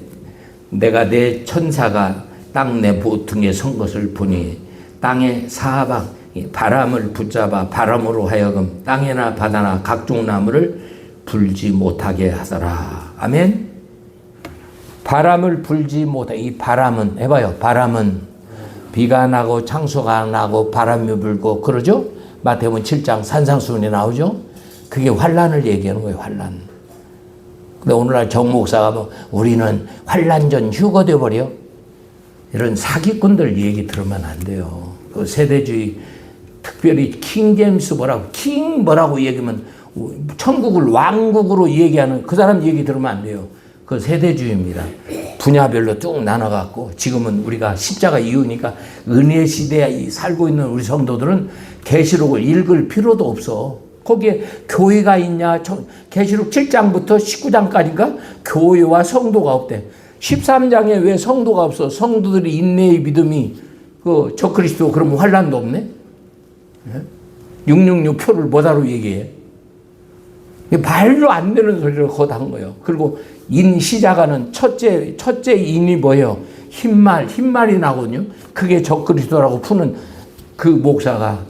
[SPEAKER 1] 내가 내 천사가 땅 내 보퉁에 선 것을 보니 땅의 사방 바람을 붙잡아 바람으로 하여금 땅이나 바다나 각종 나무를 불지 못하게 하더라. 아멘. 바람을 불지 못하게. 이 바람은 해봐요. 바람은 비가 나고 창수가 나고 바람이 불고 그러죠. 마태복음 7장 산상수훈에 나오죠. 그게 환란을 얘기하는 거예요. 환란. 근데 오늘날 정 목사가 뭐 우리는 환란전 휴거돼 버려. 이런 사기꾼들 얘기 들으면 안 돼요. 그 세대주의, 특별히 킹 제임스 뭐라고 얘기하면 천국을 왕국으로 얘기하는 그 사람 얘기 들으면 안 돼요. 그 세대주의입니다. 분야별로 쭉 나눠갖고 지금은 우리가 십자가 이후니까 은혜 시대에 살고 있는 우리 성도들은 계시록을 읽을 필요도 없어. 거기에 교회가 있냐? 계시록 7장부터 19장까지인가 교회와 성도가 없대. 13장에 왜 성도가 없어? 성도들이 인내의 믿음이 저 그리스도 그러면 환란도 없네? 666 표를 뭐다로 얘기해? 말로 안 되는 소리를 거다 한 거예요. 그리고 인시자가는 첫째 인이 뭐예요? 흰말이 나거든요. 그게 적그리스도라고 푸는 그 목사가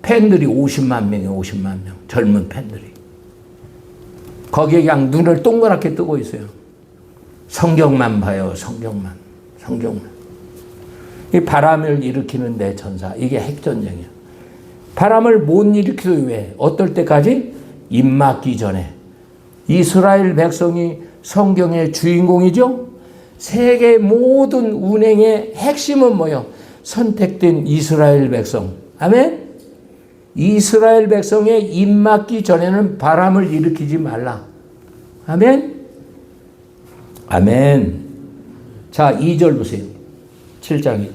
[SPEAKER 1] 팬들이 50만 명이에요. 50만 명. 젊은 팬들이. 거기에 그냥 눈을 동그랗게 뜨고 있어요. 성경만 봐요. 성경만. 이 바람을 일으키는 내 천사. 이게 핵전쟁이야. 바람을 못 일으키도 왜? 어떨 때까지? 입 막기 전에. 이스라엘 백성이 성경의 주인공이죠. 세계 모든 운행의 핵심은 뭐예요? 선택된 이스라엘 백성. 아멘? 이스라엘 백성의 입 막기 전에는 바람을 일으키지 말라. 아멘? 아멘. 자, 2절 보세요. 7장이.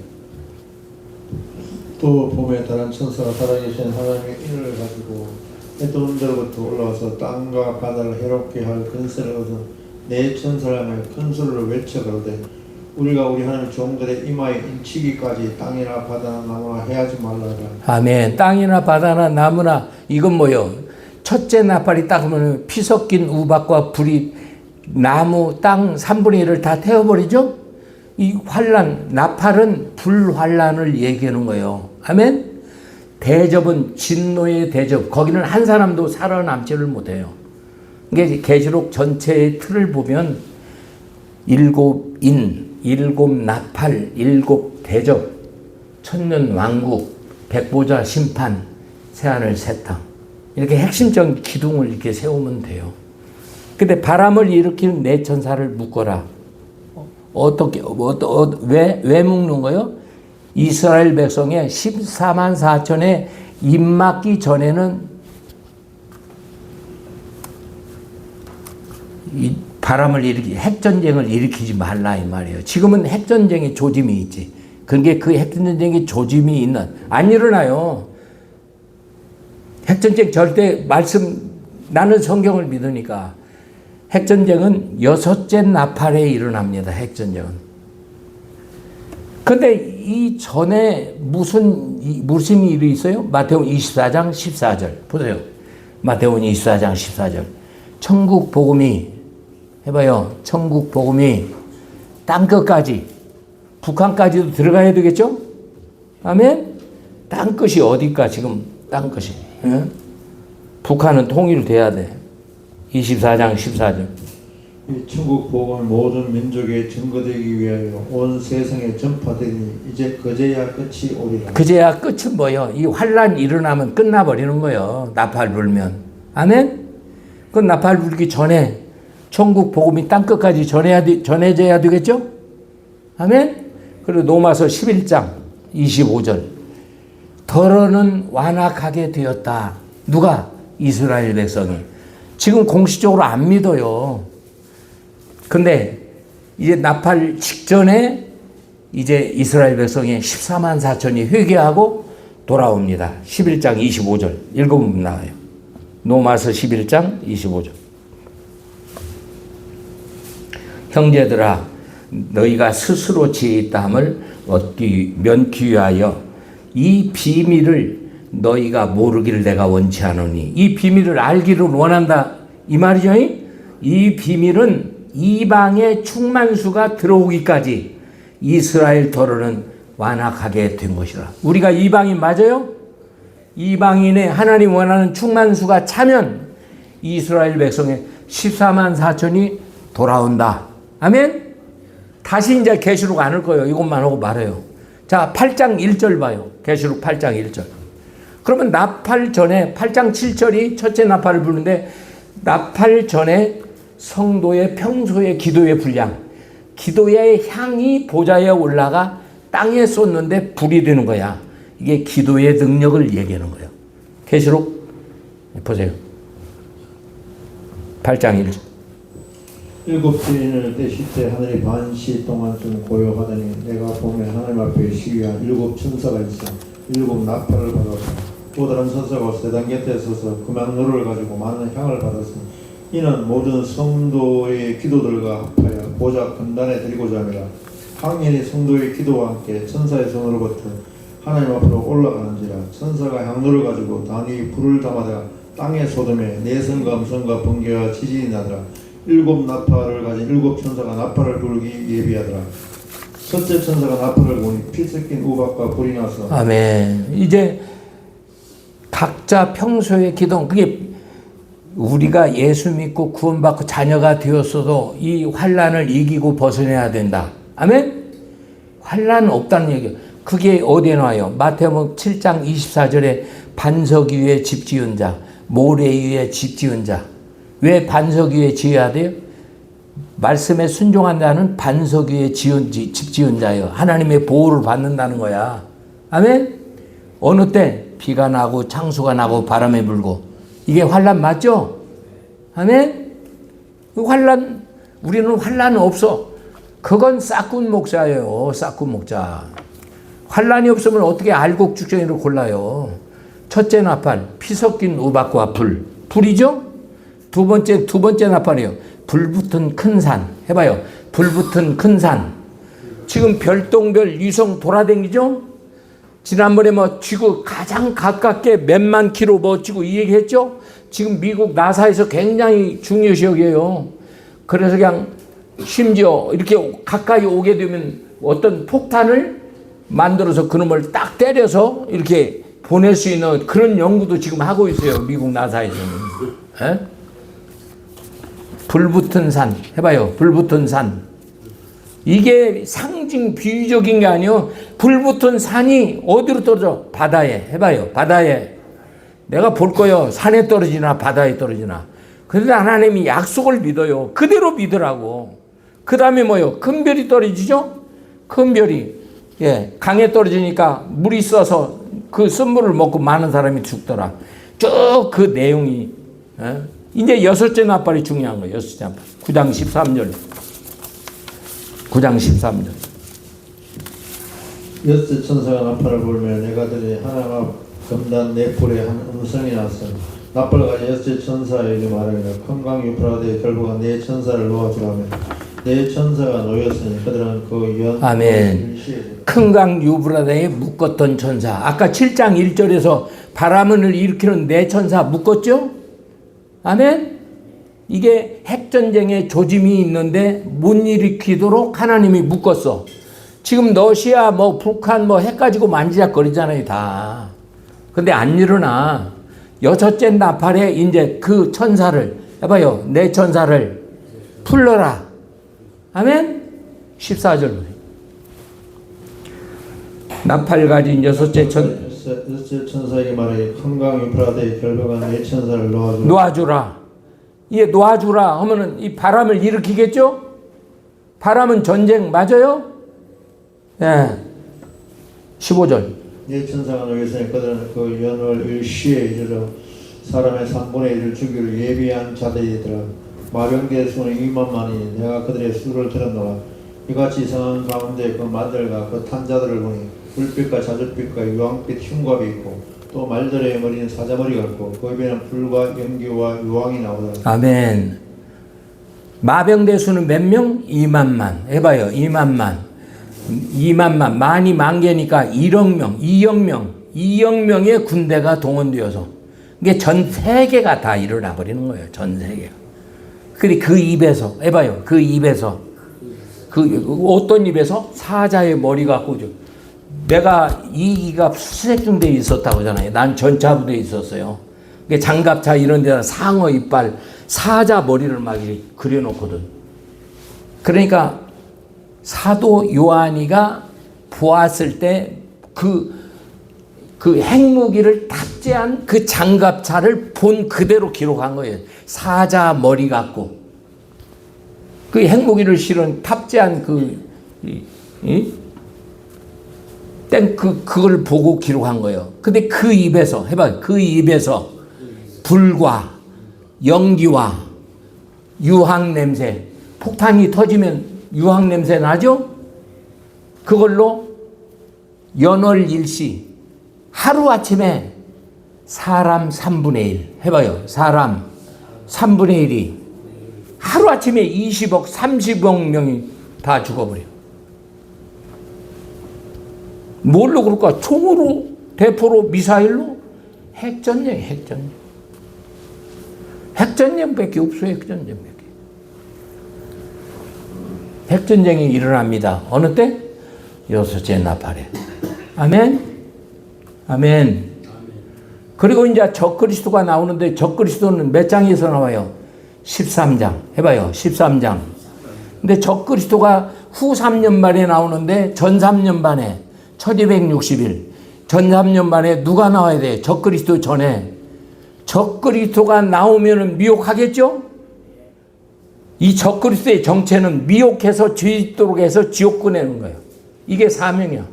[SPEAKER 2] 또 봄에 다른 천사가 살아계신 하나님의 인을 가지고 에돔들로부터 올라와서 땅과 바다를 해롭게 할 근세를 얻은 네 천사라며 큰 소리로 외쳐 가로되 우리가 우리 하나님 종들의 이마에 인치기까지 땅이나 바다나 나무나 해하지 말라라.
[SPEAKER 1] 아멘. 땅이나 바다나 나무나 이건 뭐요? 첫째 나팔이 딱 하면 피 섞인 우박과 불이 나무, 땅 3분의 1을 다 태워버리죠? 이 환란, 나팔은 불환란을 얘기하는 거예요. 아멘? 대접은 진노의 대접. 거기는 한 사람도 살아남지를 못해요. 이게 계시록 전체의 틀을 보면 7인, 7나팔, 7대접, 천년 왕국, 백보자 심판, 새하늘 새 땅. 이렇게 핵심적인 기둥을 이렇게 세우면 돼요. 근데 바람을 일으키는 네 천사를 묶어라. 어떻게, 왜 묶는 거예요? 이스라엘 백성의 14만 4천에 입 맞기 전에는 이 바람을 핵전쟁을 일으키지 말라 이 말이에요. 지금은 핵전쟁의 조짐이 있지. 그게 그 핵전쟁의 조짐이 있는, 안 일어나요. 핵전쟁 절대 나는 성경을 믿으니까 핵전쟁은 6째 나팔에 일어납니다. 핵전쟁은. 근데 이 전에 무슨 일이 있어요? 마태복음 24장 14절. 보세요. 마태복음 24장 14절. 천국 복음이, 해봐요. 천국 복음이 땅끝까지, 북한까지도 들어가야 되겠죠? 아멘? 땅끝이 어디까, 지금 땅끝이. 예? 북한은 통일돼야 돼. 24장 14절.
[SPEAKER 2] 이 천국 복음은 모든 민족에 증거되기 위하여 온 세상에 전파되니 이제 그제야 끝이 오리라.
[SPEAKER 1] 그제야 끝은 뭐예요? 이 환란 일어나면 끝나버리는 거예요. 나팔 불면. 아멘? 그 나팔 불기 전에 천국 복음이 땅끝까지 전해져야 되겠죠? 아멘? 그리고 로마서 11장 25절. 더러는 완악하게 되었다. 누가? 이스라엘 백성이. 지금 공식적으로 안 믿어요. 근데 이제 나팔 직전에 이제 이스라엘 백성이 14만 4천이 회개하고 돌아옵니다. 11장 25절 읽어보면 나와요. 로마서 11장 25절. 형제들아 너희가 스스로 지혜 있다함을 면키 위하여 이 비밀을 너희가 모르기를 내가 원치 않으니, 이 비밀을 알기를 원한다 이 말이죠. 이 비밀은 이방의 충만수가 들어오기까지 이스라엘 더러는 완악하게 된 것이라. 우리가 이방인 맞아요? 이방인의 하나님 원하는 충만수가 차면 이스라엘 백성의 14만 4천이 돌아온다. 아멘? 다시 이제 계시록 안 할 거예요. 이것만 하고 말해요. 자, 8장 1절 봐요. 계시록 8장 1절. 그러면 나팔 전에 8장 7절이 첫째 나팔을 부르는데, 나팔 전에 성도의 평소의 기도의 분량, 기도의 향이 보좌에 올라가 땅에 쏟는데 불이 되는 거야. 이게 기도의 능력을 얘기하는 거예요. 계시록 보세요. 8장 1절.
[SPEAKER 2] 일곱 주인을 떼실 때 하늘이 반시 동안쯤 고요하더니 내가 보면 하나님 앞에 시위한 일곱 천사가 있어 일곱 나팔을 받았고 또 다른 천사가 세상 곁에 서서 금향로를 가지고 많은 향을 받았으니 이는 모든 성도의 기도들과 합하여 보좌 근단에 드리고자 합니다. 항연히 성도의 기도와 함께 천사의 손으로부터 하나님 앞으로 올라가는지라. 천사가 향로를 가지고 단위 불을 담아다가 땅에 쏟음에 내성과 음성과 번개와 지진이 나더라. 일곱 나팔을 가진 일곱 천사가 나팔을 불기 예비하더라. 첫째 천사가 나팔을 보니 피 섞인 우박과 불이 나서. 아멘.
[SPEAKER 1] 이제 각자 평소의 기도, 그게 우리가 예수 믿고 구원받고 자녀가 되었어도 이 환란을 이기고 벗어내야 된다. 아멘? 환란 없다는 얘기예요. 그게 어디에 나와요? 마태복음 7장 24절에 반석 위에 집 지은 자, 모래 위에 집 지은 자. 왜 반석 위에 지어야 돼요? 말씀에 순종한 자는 반석 위에 집 지은 자예요. 하나님의 보호를 받는다는 거야. 아멘? 어느 때? 비가 나고 창수가 나고 바람이 불고. 이게 환란 맞죠? 아멘? 환란, 우리는 환란 없어. 그건 싹군 목자예요. 싹군 목자. 환란이 없으면 어떻게 알곡 죽전이를 골라요? 첫째 나팔, 피 섞인 우박과 불. 불이죠? 두 번째 나팔이요. 불 붙은 큰 산. 해봐요. 불 붙은 큰 산. 지금 별똥별 위성 돌아다니죠? 지난번에 지구 가장 가깝게 몇만 킬로 지구 이 얘기 했죠? 지금 미국 나사에서 굉장히 중요시 여겨요. 그래서 그냥 심지어 이렇게 가까이 오게 되면 어떤 폭탄을 만들어서 그놈을 딱 때려서 이렇게 보낼 수 있는 그런 연구도 지금 하고 있어요. 미국 나사에서는. 에? 불붙은 산 해봐요. 불붙은 산. 이게 상징 비유적인 게 아니요. 불붙은 산이 어디로 떨어져? 바다에. 해봐요. 바다에. 내가 볼 거요. 산에 떨어지나 바다에 떨어지나. 그런데 하나님이 약속을 믿어요. 그대로 믿으라고. 그 다음에 뭐요? 큰 별이 떨어지죠? 큰 별이. 예, 강에 떨어지니까 물이 써서 그 쓴물을 먹고 많은 사람이 죽더라. 쭉 그 내용이. 예? 이제 여섯째 나팔이 중요한 거예요. 여섯째 나팔. 9장 13절. 9장 13절.
[SPEAKER 2] 여섯째 천사가 나팔을 불며 내가 들으니 하나님 앞 금단 네 뿔에 한 음성이 났어. 나팔을 가진 여섯째 천사에게 말하기를 큰 강 유프라데 결국은 네 천사를 놓아주라며 네 천사가 놓였으니 그들은 그 연
[SPEAKER 1] 아멘. 큰 강 유브라데에 묶었던 천사. 아까 7장 1절에서 바람을 일으키는 네 천사 묶었죠? 아멘. 이게 핵전쟁에 조짐이 있는데 못 일으키도록 하나님이 묶었어. 지금 러시아 뭐 북한 뭐 핵 가지고 만지작거리잖아요 다. 근데 안 일어나. 여섯째 나팔에 이제 그 천사를 해봐요. 네 천사를 풀러라. 아멘. 14절. 나팔 가진 여섯째
[SPEAKER 2] 천사에게 말해 한강 유프라데에 결벽한 네 천사를
[SPEAKER 1] 놓아주라. 이게 놓아주라 하면은 이 바람을 일으키겠죠? 바람은 전쟁 맞아요? 예. 15절.
[SPEAKER 2] 네 천사가 놓였으니 그들은 그 연월 일시에 이르러 사람의 3분의 1을 죽이를 예비한 자들이더라. 마병대 수는 2만만이니 내가 그들의 수를 들었노라. 이같이 이상한 가운데 그 만들과 그 탄자들을 보니 불빛과 자줏빛과 유황빛 흉곽이 있고 또 말들의 머리는 사자머리 같고 그 입에는 불과 연기와 유황이 나오더라.
[SPEAKER 1] 아멘. 마병대 수는 몇 명? 2만만. 해봐요. 2만만. 2만만. 만이 만개니까 1억 명, 2억 명. 2억 명의 군대가 동원되어서 이게 전 세계가 다 일어나 버리는 거예요. 전 세계가. 그리 그 입에서 해봐요. 그 입에서 그 어떤 입에서 사자의 머리 갖고 내가 이기가 수색중대에 있었다고 하잖아요. 난 전차부대에 있었어요. 장갑차 이런 데다 상어 이빨 사자 머리를 막 이렇게 그려놓거든. 그러니까 사도 요한이가 보았을 때 그 핵무기를 탑재한 그 장갑차를 본 그대로 기록한 거예요. 사자 머리 같고 그 핵무기를 실은 탑재한 그걸 보고 기록한 거예요. 근데 그 입에서 해봐요. 그 입에서 불과 연기와 유황 냄새, 폭탄이 터지면 유황 냄새 나죠? 그걸로 연월 일시 하루아침에 사람 3분의 1 해봐요. 사람 3분의 1이 하루아침에 20억 30억 명이 다 죽어버려요. 뭘로 그럴까? 총으로, 대포로, 미사일로? 핵전쟁. 핵전쟁밖에 없어요. 핵전쟁이 일어납니다. 어느 때? 여섯째 나팔에. 아멘. 그리고 이제 적그리스도가 나오는데 적그리스도는 몇 장에서 나와요? 13장. 해봐요. 13장. 근데 적그리스도가 후 3년 만에 나오는데 전 3년 만에 1260일. 전 3년 만에 누가 나와야 돼? 적그리스도 전에. 적그리스도가 나오면 미혹하겠죠? 이 적그리스도의 정체는 미혹해서 죄짓도록 해서 지옥 보내는 거예요. 이게 사명이야.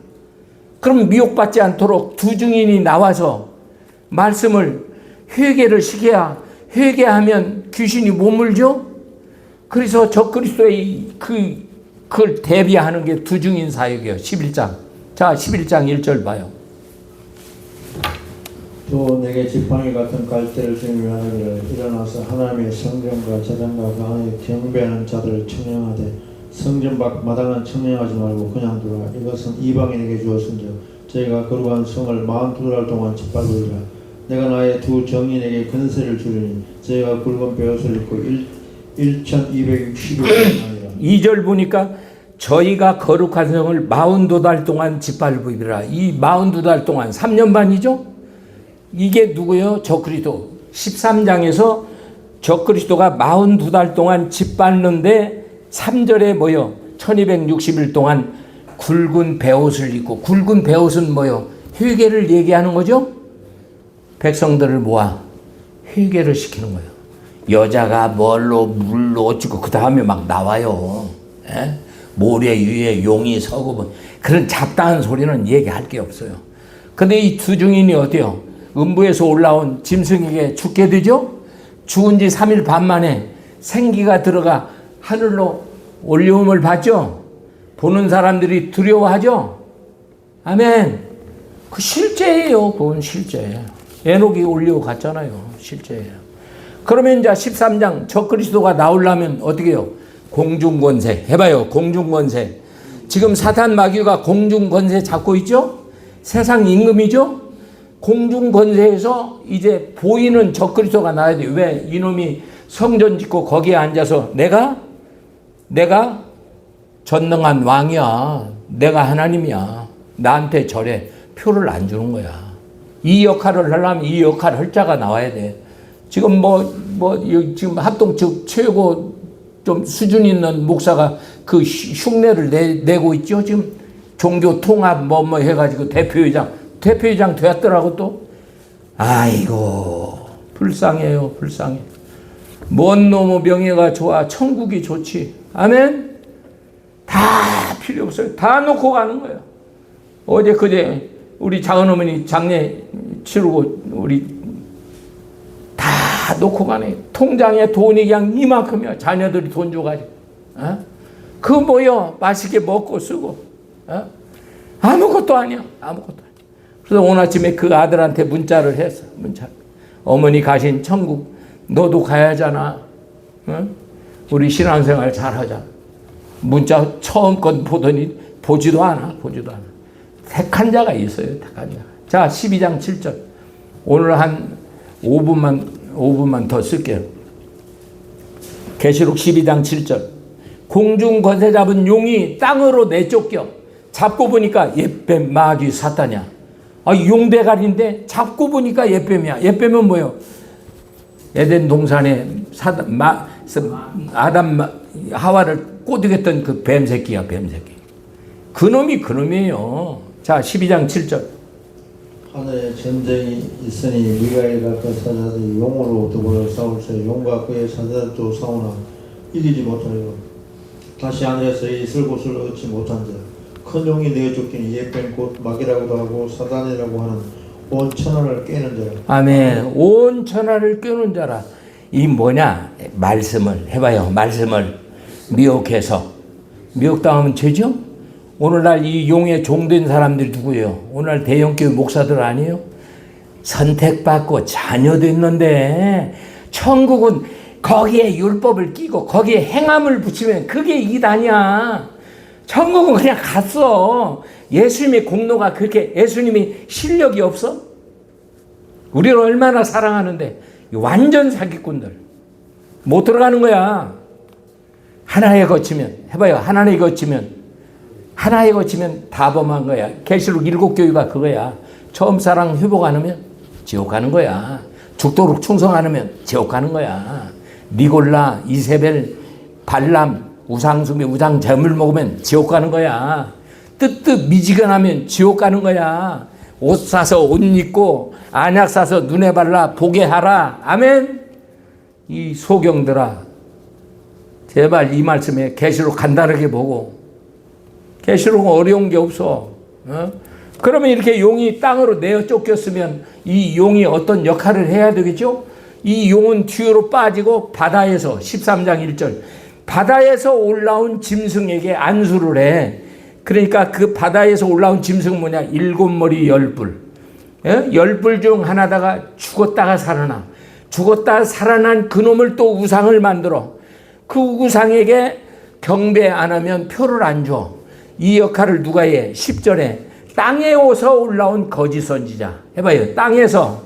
[SPEAKER 1] 그럼 미혹받지 않도록 두 증인이 나와서 말씀을 회개를 시켜야 회개하면 귀신이 못 물죠? 그래서 적그리스도의 그걸 대비하는 게 두 증인 사역이에요. 11장. 자, 11장 1절 봐요.
[SPEAKER 2] 또 내게 지팡이 같은 갈대를 주님이 하느니라. 일어나서 하나님의 성전과 제단과 그 안에 경배하는 자들을 청량하되 성전 밖 마당은 청량하지 말고 그냥 두라. 이것은 이방인에게 주었은즉 저희가 거룩한 성을 42달 동안 짓밟으리라. 내가 나의 두 정인에게 근세를 주리니 저희가 굵은 베옷을 입고 1260일 아니라.
[SPEAKER 1] 2절 보니까 저희가 거룩한 성을 42달 동안 짓밟으리라. 이 42달 동안 3년 반이죠? 이게 누구예요? 적그리스도. 13장에서 적그리스도가 42달 동안 짓밟는데 3절에 뭐요? 1260일 동안 굵은 베옷을 입고, 굵은 베옷은 뭐요? 회개를 얘기하는 거죠? 백성들을 모아 회개를 시키는 거예요. 여자가 뭘로 물로 어찌고 그 다음에 막 나와요. 예? 모래 위에 용이 서고 뭐 그런 잡다한 소리는 얘기할 게 없어요. 근데 이 두 증인이 어때요? 음부에서 올라온 짐승에게 죽게 되죠? 죽은 지 3일 반 만에 생기가 들어가 하늘로 올려옴을 봤죠? 보는 사람들이 두려워하죠? 아멘. 그 실제예요. 그건 실제. 에녹이 올려갔잖아요. 실제예요. 그러면 이제 13장 적그리스도가 나오려면 어떻게 해요? 공중권세. 해봐요. 공중권세. 지금 사탄 마귀가 공중권세 잡고 있죠? 세상 임금이죠? 공중권세에서 이제 보이는 적그리스도가 나와야 돼요. 왜? 이놈이 성전 짓고 거기에 앉아서 내가 전능한 왕이야. 내가 하나님이야. 나한테 절에 표를 안 주는 거야. 이 역할을 하려면 이 역할을 할 자가 나와야 돼. 지금 지금 합동 측 최고 좀 수준 있는 목사가 그 흉내를 내고 있죠. 지금 종교 통합 뭐 해가지고 대표회장 되었더라고 또. 아이고 불쌍해요. 불쌍해. 뭔 놈의 명예가 좋아. 천국이 좋지. 아멘. 다 필요 없어요. 다 놓고 가는 거예요. 어제 그제 우리 작은어머니 장례 치르고 우리 다 놓고 가네. 통장에 돈이 그냥 이만큼이야. 자녀들이 돈 줘가지고. 어? 그 뭐요? 맛있게 먹고 쓰고. 어? 아무것도 아니야. 아무것도 아니야. 그래서 오늘 아침에 그 아들한테 문자를 했어. 문자. 어머니 가신 천국 너도 가야잖아. 어? 우리 신앙생활 잘하자. 문자 처음 건 보더니 보지도 않아. 택한 자가 있어요. 택한 자. 자, 12장 7절. 오늘 한 5분만 더 쓸게요. 계시록 12장 7절. 공중 권세 잡은 용이 땅으로 내쫓겨. 잡고 보니까 옛뱀 마귀 사탄이야. 용대가리인데 잡고 보니까 옛뱀이야. 옛뱀은 뭐예요? 에덴 동산에 아담 하와를 꼬드겼던 그 뱀새끼야. 뱀새끼. 그놈이에요. 자, 12장 7절.
[SPEAKER 2] 하늘에 전쟁이 있으니 미가엘과 그 사자들이 용으로 더불어 싸울세. 용과 그의 사자들도 싸우나 이기지 못하리라. 다시 하늘에서 있을 곳을 얻지 못한 자. 큰 용이 내쫓기니 옛뱀 곧 마귀라고도 하고 사단이라고 하는 온 천하를 꿰는 자라. 아멘.
[SPEAKER 1] 온 천하를 꿰는 자라. 이 뭐냐? 말씀을 해봐요. 말씀을 미혹해서. 미혹당하면 죄죠? 오늘날 이 용의 종된 사람들이 누구예요? 오늘날 대형교회 목사들 아니에요? 선택받고 자녀 됐는데 천국은 거기에 율법을 끼고 거기에 행함을 붙이면 그게 이단이야. 천국은 그냥 갔어. 예수님의 공로가 그렇게, 예수님이 실력이 없어? 우리를 얼마나 사랑하는데 완전 사기꾼들 못 들어가는 거야. 하나에 거치면 해봐요. 하나에 거치면 다 범한 거야. 계시록 7교회가 그거야. 처음 사랑 회복 안 하면 지옥 가는 거야. 죽도록 충성 안 하면 지옥 가는 거야. 니골라, 이세벨, 발람, 우상숭배, 우상제물 먹으면 지옥 가는 거야. 뜨뜻 미지근하면 지옥 가는 거야. 옷 사서 옷 입고 안약 사서 눈에 발라 보게 하라. 아멘. 이 소경들아, 제발 이 말씀에 계시록 간단하게 보고. 계시록은 어려운 게 없어. 그러면 이렇게 용이 땅으로 내어 쫓겼으면 이 용이 어떤 역할을 해야 되겠죠? 이 용은 뒤로 빠지고 바다에서 13장 1절 바다에서 올라온 짐승에게 안수를 해. 그러니까 그 바다에서 올라온 짐승은 뭐냐? 7머리 10뿔. 10뿔 중 하나다가 죽었다가 살아나. 죽었다 살아난 그놈을 또 우상을 만들어. 그 우상에게 경배 안 하면 표를 안 줘. 이 역할을 누가 해? 10절에 땅에서 올라온 거짓 선지자. 해봐요. 땅에서,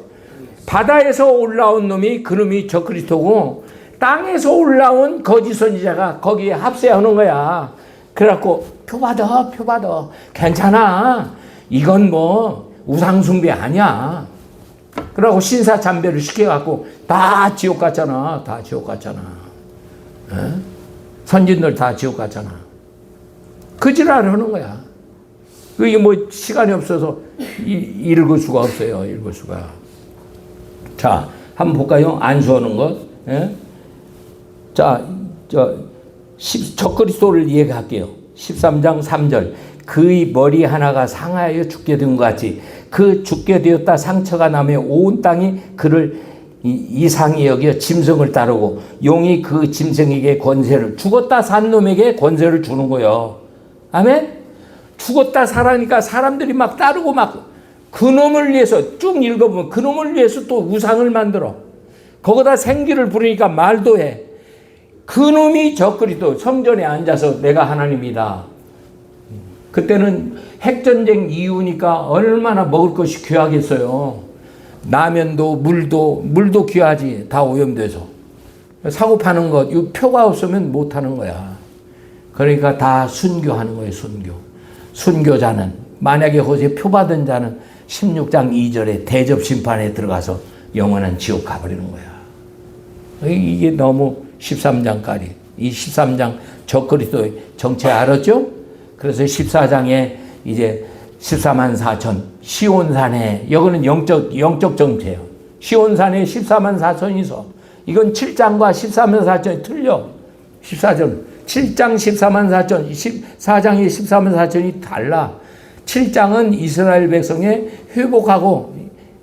[SPEAKER 1] 바다에서 올라온 놈이 그놈이 적그리스도고 땅에서 올라온 거짓 선지자가 거기에 합세하는 거야. 그래갖고 표 받아. 괜찮아. 이건 뭐 우상숭배 아니야. 그러고 신사참배를 시켜갖고 다 지옥 갔잖아. 에? 선진들 다 지옥 갔잖아. 그 지랄을 하는 거야. 그게 뭐 시간이 없어서 읽을 수가 없어요. 읽을 수가. 자, 한번 볼까요? 안수하는 것. 예? 자, 적그리스도를 얘기할게요. 13장 3절. 그의 머리 하나가 상하여 죽게 된 것 같이 그 죽게 되었다 상처가 나며 온 땅이 그를 이상히 여겨 짐승을 따르고 용이 그 짐승에게 권세를 죽었다 산 놈에게 권세를 주는 거예요. 아멘? 죽었다 살아니까 사람들이 막 따르고 막 그놈을 위해서 쭉 읽어보면 그놈을 위해서 또 우상을 만들어. 거기다 생기를 부르니까 말도 해. 그놈이 적그리스도 성전에 앉아서 내가 하나님이다. 그때는 핵전쟁 이후니까 얼마나 먹을 것이 귀하겠어요. 라면도 물도 귀하지. 다 오염돼서. 사고 파는 것, 이 표가 없으면 못 하는 거야. 그러니까 다 순교하는 거예요, 순교. 순교자는, 만약에 거기에 표 받은 자는 16장 2절에 대접 심판에 들어가서 영원한 지옥 가버리는 거야. 이게 너무 13장까지. 이 13장 적그리스도의 정체 알았죠? 그래서 14장에 이제 14만 4천 시온산에 여기는 영적 정체예요. 시온산에 14만 4천이 있어. 이건 7장과 14만 4천이 틀려. 14절 7장 14만 4천 14장에 14만 4천이 달라. 7장은 이스라엘 백성의 회복하고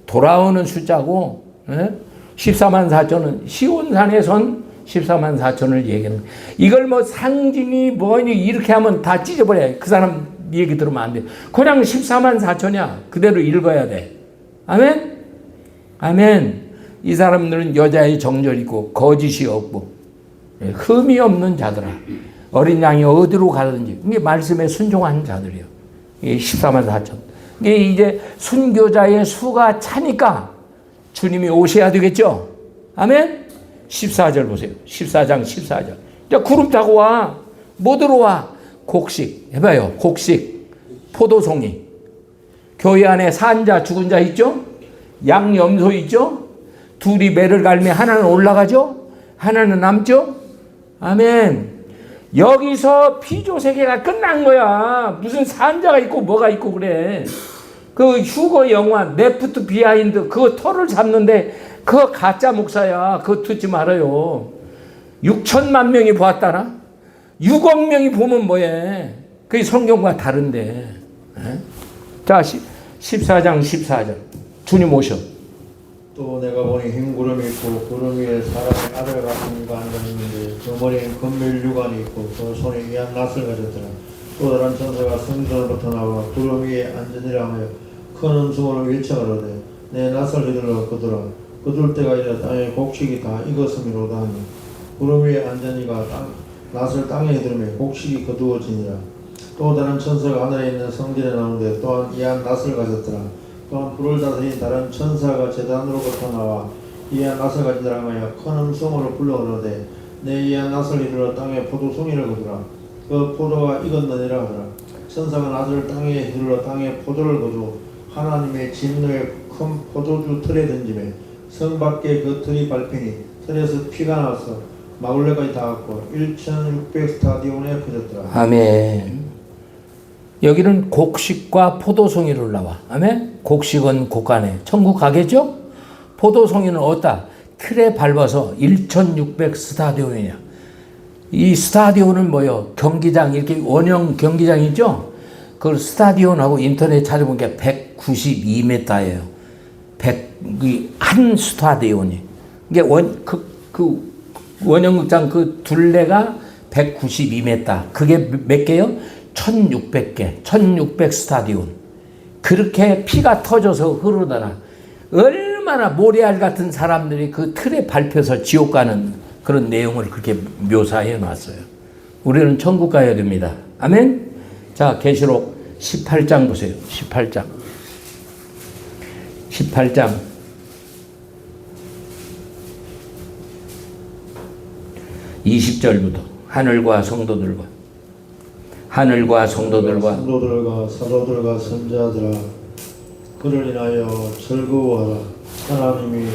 [SPEAKER 1] 돌아오는 숫자고 14만 4천은 시온산에 선 14만 4천을 얘기하는 거예요. 이걸 뭐 상징이 뭐니 이렇게 하면 다 찢어버려요. 그 사람 얘기 들으면 안 돼. 그냥 14만 4천이야. 그대로 읽어야 돼. 아멘? 아멘. 이 사람들은 여자의 정절이 있고 거짓이 없고 흠이 없는 자들아. 어린 양이 어디로 가든지 이게 말씀에 순종하는 자들이에요. 이게 14만 4천. 이게 이제 순교자의 수가 차니까 주님이 오셔야 되겠죠. 아멘? 14절 보세요. 14장 14절. 자, 구름 타고 와. 뭐 들어와? 곡식. 해봐요. 곡식. 포도송이. 교회 안에 산 자, 죽은 자 있죠? 양염소 있죠? 둘이 매를 갈면 하나는 올라가죠? 하나는 남죠? 아멘. 여기서 피조 세계가 끝난 거야. 무슨 산자가 있고 뭐가 있고 그래. 그 휴거 영화 레프트 비하인드 그거 털을 잡는데 그거 가짜 목사야. 그거 듣지 말아요. 6천만 명이 보았다나? 6억 명이 보면 뭐해. 그게 성경과 다른데. 자, 14장 14절. 주님 오셔.
[SPEAKER 2] 또 내가 보니 흰 구름이 있고 구름 위에 사람의 아들 같은 이가 앉았는데 그 머리에 금밀 유관이 있고 그 손에 이한 낫을 가졌더라. 또 다른 천사가 성전으로부터 나와 구름 위에 앉으니라 하며 큰 음성으로 외쳐가로되 내 낫을 휘둘러 거두라. 거둘 때가 이르러 땅의 곡식이 다 익었음이로다 하니 구름 위에 앉으니가 낫을 땅에 휘두르며 곡식이 거두어지니라. 또 다른 천사가 하늘에 있는 성전에 나오는데 또한 이한 낫을 가졌더라. 또한 불을 다스린 다른 천사가 제단으로부터 나와 이한 낫을 가지더라 하며 큰 음성으로 불러오르되 내 이한 낫을 이르러 땅에 포도송이를 거두라. 그 포도가 익었느니라 하더라. 천사가 낫을 땅에 이르러 땅에 포도를 거두 하나님의 진노의 큰 포도주 틀에 던지매 성 밖에 그 틀이 밟히니 틀에서 피가 나와서 마울레까지 닿았고 1600 스타디온에 퍼졌더라.
[SPEAKER 1] 아멘. 여기는 곡식과 포도송이를 나와. 아멘. 곡식은 곡간에 천국 가겠죠? 포도송이는 어디다? 틀에 밟아서 1600 스타디온이냐. 이 스타디온은 뭐요? 경기장 이렇게 원형 경기장 있죠? 그 스타디온하고 인터넷 찾아본 게 192m예요. 한 스타디온이. 이게 원형극장 그 둘레가 192m. 그게 몇 개요? 1600개. 1600 스타디온. 그렇게 피가 터져서 흐르더라. 얼마나 모래알 같은 사람들이 그 틀에 밟혀서 지옥 가는 그런 내용을 그렇게 묘사해 놨어요. 우리는 천국 가야 됩니다. 아멘? 자, 계시록 18장 보세요. 18장. 18장. 20절부터 하늘과 성도들과
[SPEAKER 2] 성도들과 사도들과 선자들아 그를 인하여 즐거워하라. 하나님이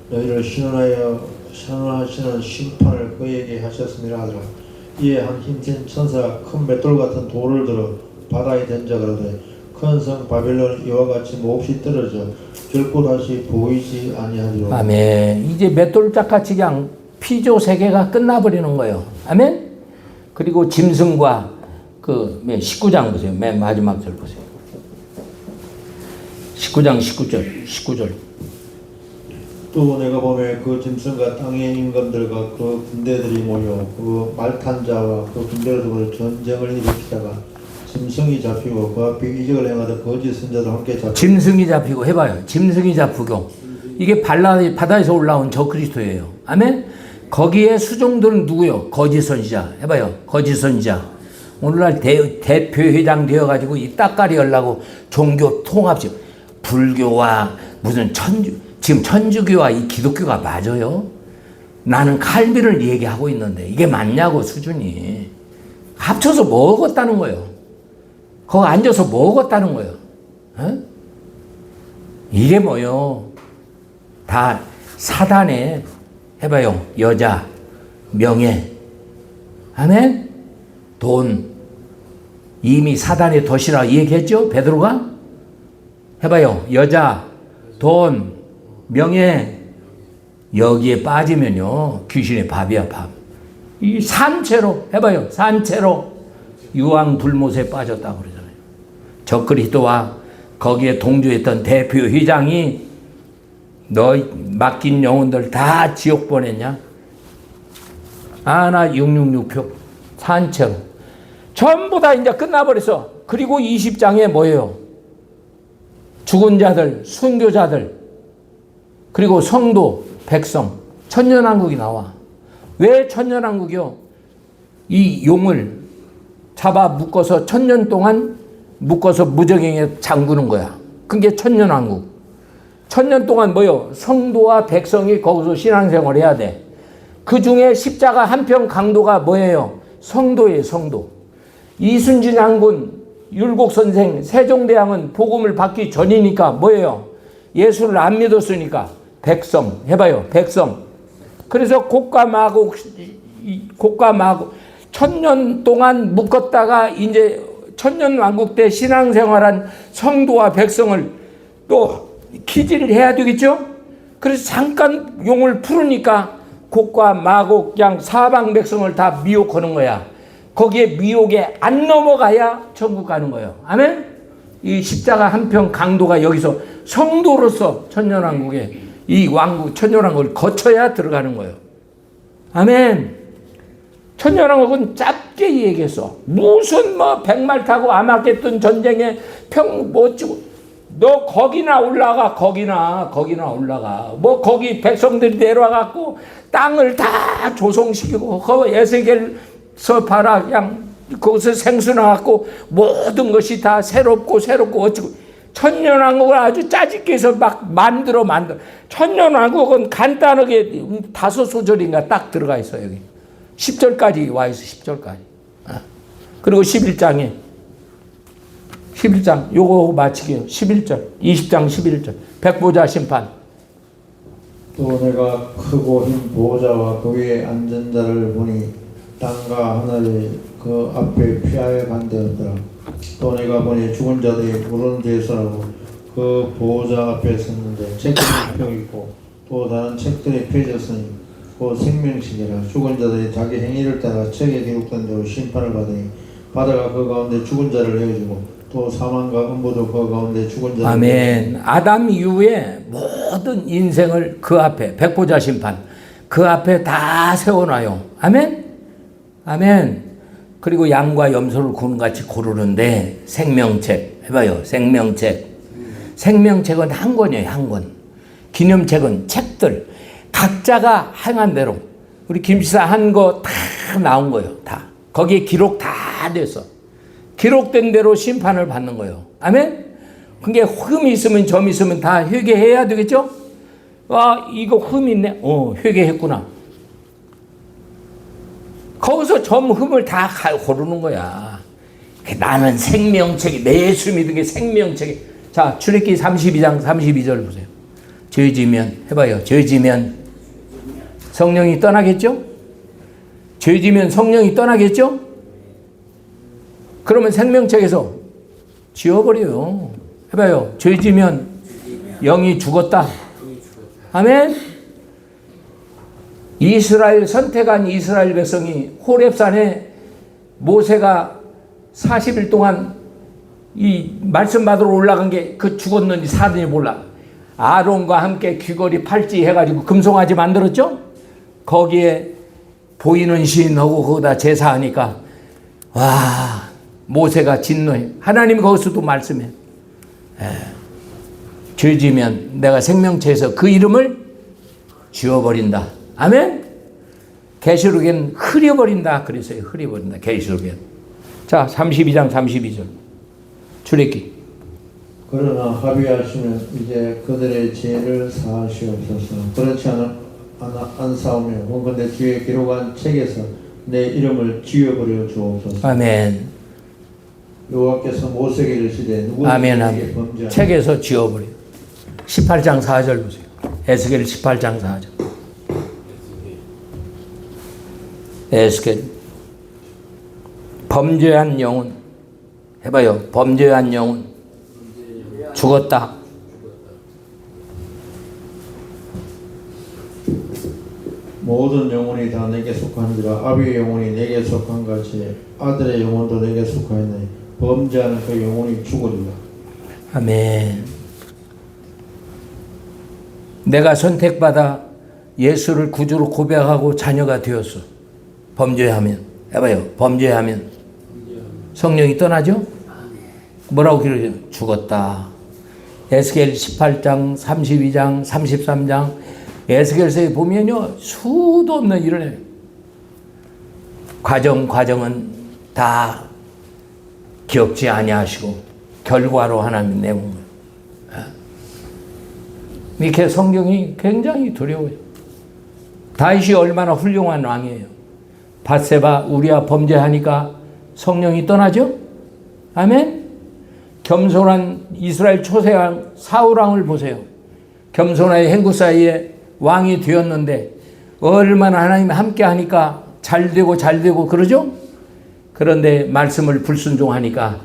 [SPEAKER 2] 너희를 신원하시는 심판을 그에게 하셨음이라 하더라. 이에 한 힘센 천사가 큰 맷돌 같은 돌을 들어 바다에 던져 가로되 큰 성 바벨론 이와 같이 몹시 떨어져 결코 다시 보이지 아니하리로.
[SPEAKER 1] 아멘. 이제 맷돌짝같이 그냥 피조 세계가 끝나버리는 거예요. 아멘. 그리고 짐승과 그 19장 보세요. 맨 마지막 절 보세요. 19장 19절.
[SPEAKER 2] 또 내가 보매 그 짐승과 땅의 임금들과 그 군대들이 모여 그 말탄 자와 그 군대들과 전쟁을 일으키다가 짐승이 잡히고 그 앞에 이적을 행하다 거짓 선자도 함께 잡히고.
[SPEAKER 1] 짐승이 잡히고 해봐요. 짐승이 잡히고 이게 바다에서 올라온 저 그리스도예요. 아멘. 거기에 수종들은 누구요? 거짓 선지자. 해봐요. 거짓 선지자. 오늘날 대표회장 되어가지고 이 따까리 하려고 종교 통합식 불교와 무슨 지금 천주교와 이 기독교가 맞아요? 나는 칼빈을 얘기하고 있는데 이게 맞냐고 수준이. 합쳐서 먹었다는 거예요. 거기 앉아서 먹었다는 거예요. 어? 이게 뭐요? 다 사단의 해봐요. 여자, 명예, 아멘? 돈. 이미 사단의 덫이라 얘기했죠? 베드로가? 해봐요. 여자, 돈, 명예. 여기에 빠지면요. 귀신의 밥이야, 밥. 이 산채로, 해봐요. 산채로 유황불못에 빠졌다고 그러잖아요. 저 그리스도와 거기에 동조했던 대표 회장이 너 맡긴 영혼들 다 지옥 보냈냐? 아나 666표 산채로 전부 다 이제 끝나버렸어. 그리고 20장에 뭐예요? 죽은 자들, 순교자들, 그리고 성도, 백성, 천년왕국이 나와. 왜 천년왕국이요? 이 용을 잡아 묶어서 천년 동안 묶어서 무적행에 잠그는 거야. 그게 천년왕국. 천년 동안 뭐요? 성도와 백성이 거기서 신앙생활을 해야 돼. 그 중에 십자가 한편 강도가 뭐예요? 성도예요, 성도. 이순신 장군, 율곡선생, 세종대왕은 복음을 받기 전이니까 뭐예요? 예수를 안 믿었으니까 백성. 해봐요, 백성. 그래서 곡과 마곡 천년 동안 묶었다가 이제 천년왕국 때 신앙생활한 성도와 백성을 또 기지를 해야 되겠죠? 그래서 잠깐 용을 풀으니까 곡과 마곡 양 사방 백성을 다 미혹하는 거야. 거기에 미혹에 안 넘어가야 천국 가는 거예요. 아멘? 이 십자가 한편 강도가 여기서 성도로서 천년왕국에 이 왕국 천년왕국을 거쳐야 들어가는 거예요. 아멘. 천년왕국은 짧게 얘기했어. 무슨 백말 타고 아마겟돈 전쟁에 너 거기나 올라가. 거기 백성들이 내려와갖고 땅을 다 조성시키고 거기 에스겔서 봐라. 그냥 거기서 생수 나왔고 모든 것이 다 새롭고 어찌고. 천년왕국을 아주 짜집게 해서 막 만들어. 천년왕국은 간단하게 5소절인가 딱 들어가 있어요. 여기 10절까지 와 있어. 10절까지. 그리고 11장 요거 마치게요. 11절 20장 11절 백보자 심판.
[SPEAKER 2] 또 내가 크고 흰 보호자와 그 위에 앉은 자를 보니 땅과 하늘이 그 앞에 피하여 간대었더라. 또 내가 보니 죽은 자들이 무른 데서 나고 그 보호자 앞에 섰는데 책들이 펴 있고 또 다른 책들이 펴졌으니 그 생명책이라. 죽은 자들이 자기 행위를 따라 책에 기록된 대로 심판을 받으니 바다가 그 가운데 죽은 자를 내어주고 또 사망과 음부도 그 가운데 죽은 자를.
[SPEAKER 1] 아멘. 아담 이후에 모든 인생을 그 앞에 백보자 심판 그 앞에 다 세워놔요. 아멘. 아멘. 그리고 양과 염소를 구는같이 고르는데 생명책 해봐요. 생명책은 한 권이에요. 한 권. 기념책은 책들 각자가 행한 대로 우리 김씨사 한 거 다 나온 거예요. 다 거기에 기록 다 됐어. 기록된 대로 심판을 받는 거예요. 아멘. 그게 흠이 있으면 점 있으면 다 회개해야 되겠죠. 이거 흠이 있네. 회개했구나. 거기서 점흠을 다 고르는 거야. 나는 생명책이, 내 예수 믿은 게 생명책이. 자, 출애굽기 32장 32절 보세요. 죄 지면, 해봐요. 죄 지면 성령이 떠나겠죠? 죄 지면 성령이 떠나겠죠? 그러면 생명책에서 지워버려요. 해봐요. 죄 지면 영이 죽었다. 아멘? 이스라엘, 선택한 이스라엘 백성이 호렙산에 모세가 40일 동안 이 말씀 받으러 올라간 게 그 죽었는지 사는지 몰라. 아론과 함께 귀걸이 팔찌 해가지고 금송아지 만들었죠? 거기에 보이는 시인하고 거기다 제사하니까 와, 모세가 진노해. 하나님이 거기서도 말씀해. 죄 지면 내가 생명체에서 그 이름을 지워버린다. 아멘? 계시록엔 흐려버린다 그랬어요. 흐려버린다. 계시록엔. 자, 32장 32절. 출애굽기.
[SPEAKER 2] 그러나 합의하시면 이제 그들의 죄를 사하시옵소서. 그렇지 안 사오며 원건대 뒤에 기록한 책에서 내 이름을 지워버려 주옵소서.
[SPEAKER 1] 아멘.
[SPEAKER 2] 여호와께서 모세에게 이르시되
[SPEAKER 1] 아멘,
[SPEAKER 2] 누구든지
[SPEAKER 1] 아멘.
[SPEAKER 2] 범죄하면
[SPEAKER 1] 책에서 지워버려. 18장 4절 보세요. 에스겔 18장 4절. 에스겔. 범죄한 영혼. 해봐요. 범죄한 영혼. 죽었다.
[SPEAKER 2] 모든 영혼이 다 내게 속하는지라 아비의 영혼이 내게 속한 같이 아들의 영혼도 내게 속하였나니 범죄하는 그 영혼이 죽으리라.
[SPEAKER 1] 아멘. 내가 선택받아 예수를 구주로 고백하고 자녀가 되었어. 범죄하면. 해봐요. 범죄하면 성령이 떠나죠? 뭐라고 그러죠? 죽었다. 에스겔 18장, 32장, 33장 에스겔서에 보면요 수도 없는 일을 과정은 다 기억지 아니하시고 결과로 하나님 내온 거예요. 이렇게 성경이 굉장히 두려워요. 다윗이 얼마나 훌륭한 왕이에요. 밧세바 우리아 범죄하니까 성령이 떠나죠? 아멘? 겸손한 이스라엘 초세왕 사울왕을 보세요. 겸손한 행구 사이에 왕이 되었는데 얼마나 하나님 함께 하니까 잘 되고 그러죠? 그런데 말씀을 불순종하니까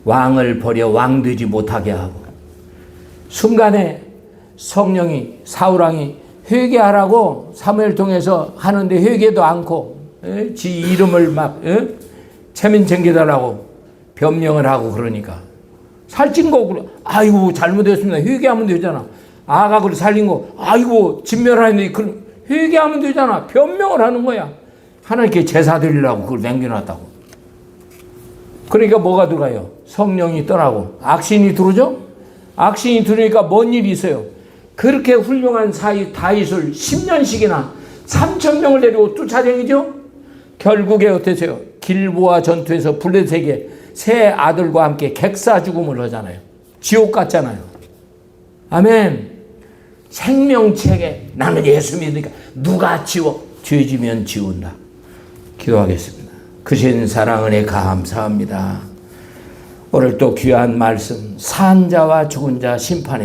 [SPEAKER 1] 왕을 버려 왕 되지 못하게 하고 순간에 성령이 사울왕이 회개하라고 사무엘 통해서 하는데 회개도 않고 지 이름을 막 체면 챙겨달라고 변명을 하고 그러니까 살찐 거 아이고 잘못했습니다. 회개하면 되잖아. 아가를 살린 거 아이고 진멸하는데 회개하면 되잖아. 변명을 하는 거야. 하나님께 제사 드리려고 그걸 남겨놨다고. 그러니까 뭐가 들어가요? 성령이 떠나고 악신이 들어오죠? 악신이 들어오니까 뭔 일이 있어요? 그렇게 훌륭한 사이 다윗을 10년씩이나 3,000명을 데리고 쫓아다니죠? 결국에 어떠세요? 길보아 전투에서 블레셋에게 세 아들과 함께 객사 죽음을 하잖아요. 지옥 같잖아요. 아멘. 생명책에 나는 예수 믿으니까 누가 지워? 죄 지면 지운다. 기도하겠습니다. 크신 사랑 은혜 감사합니다. 오늘 또 귀한 말씀 산자와 죽은 자 심판에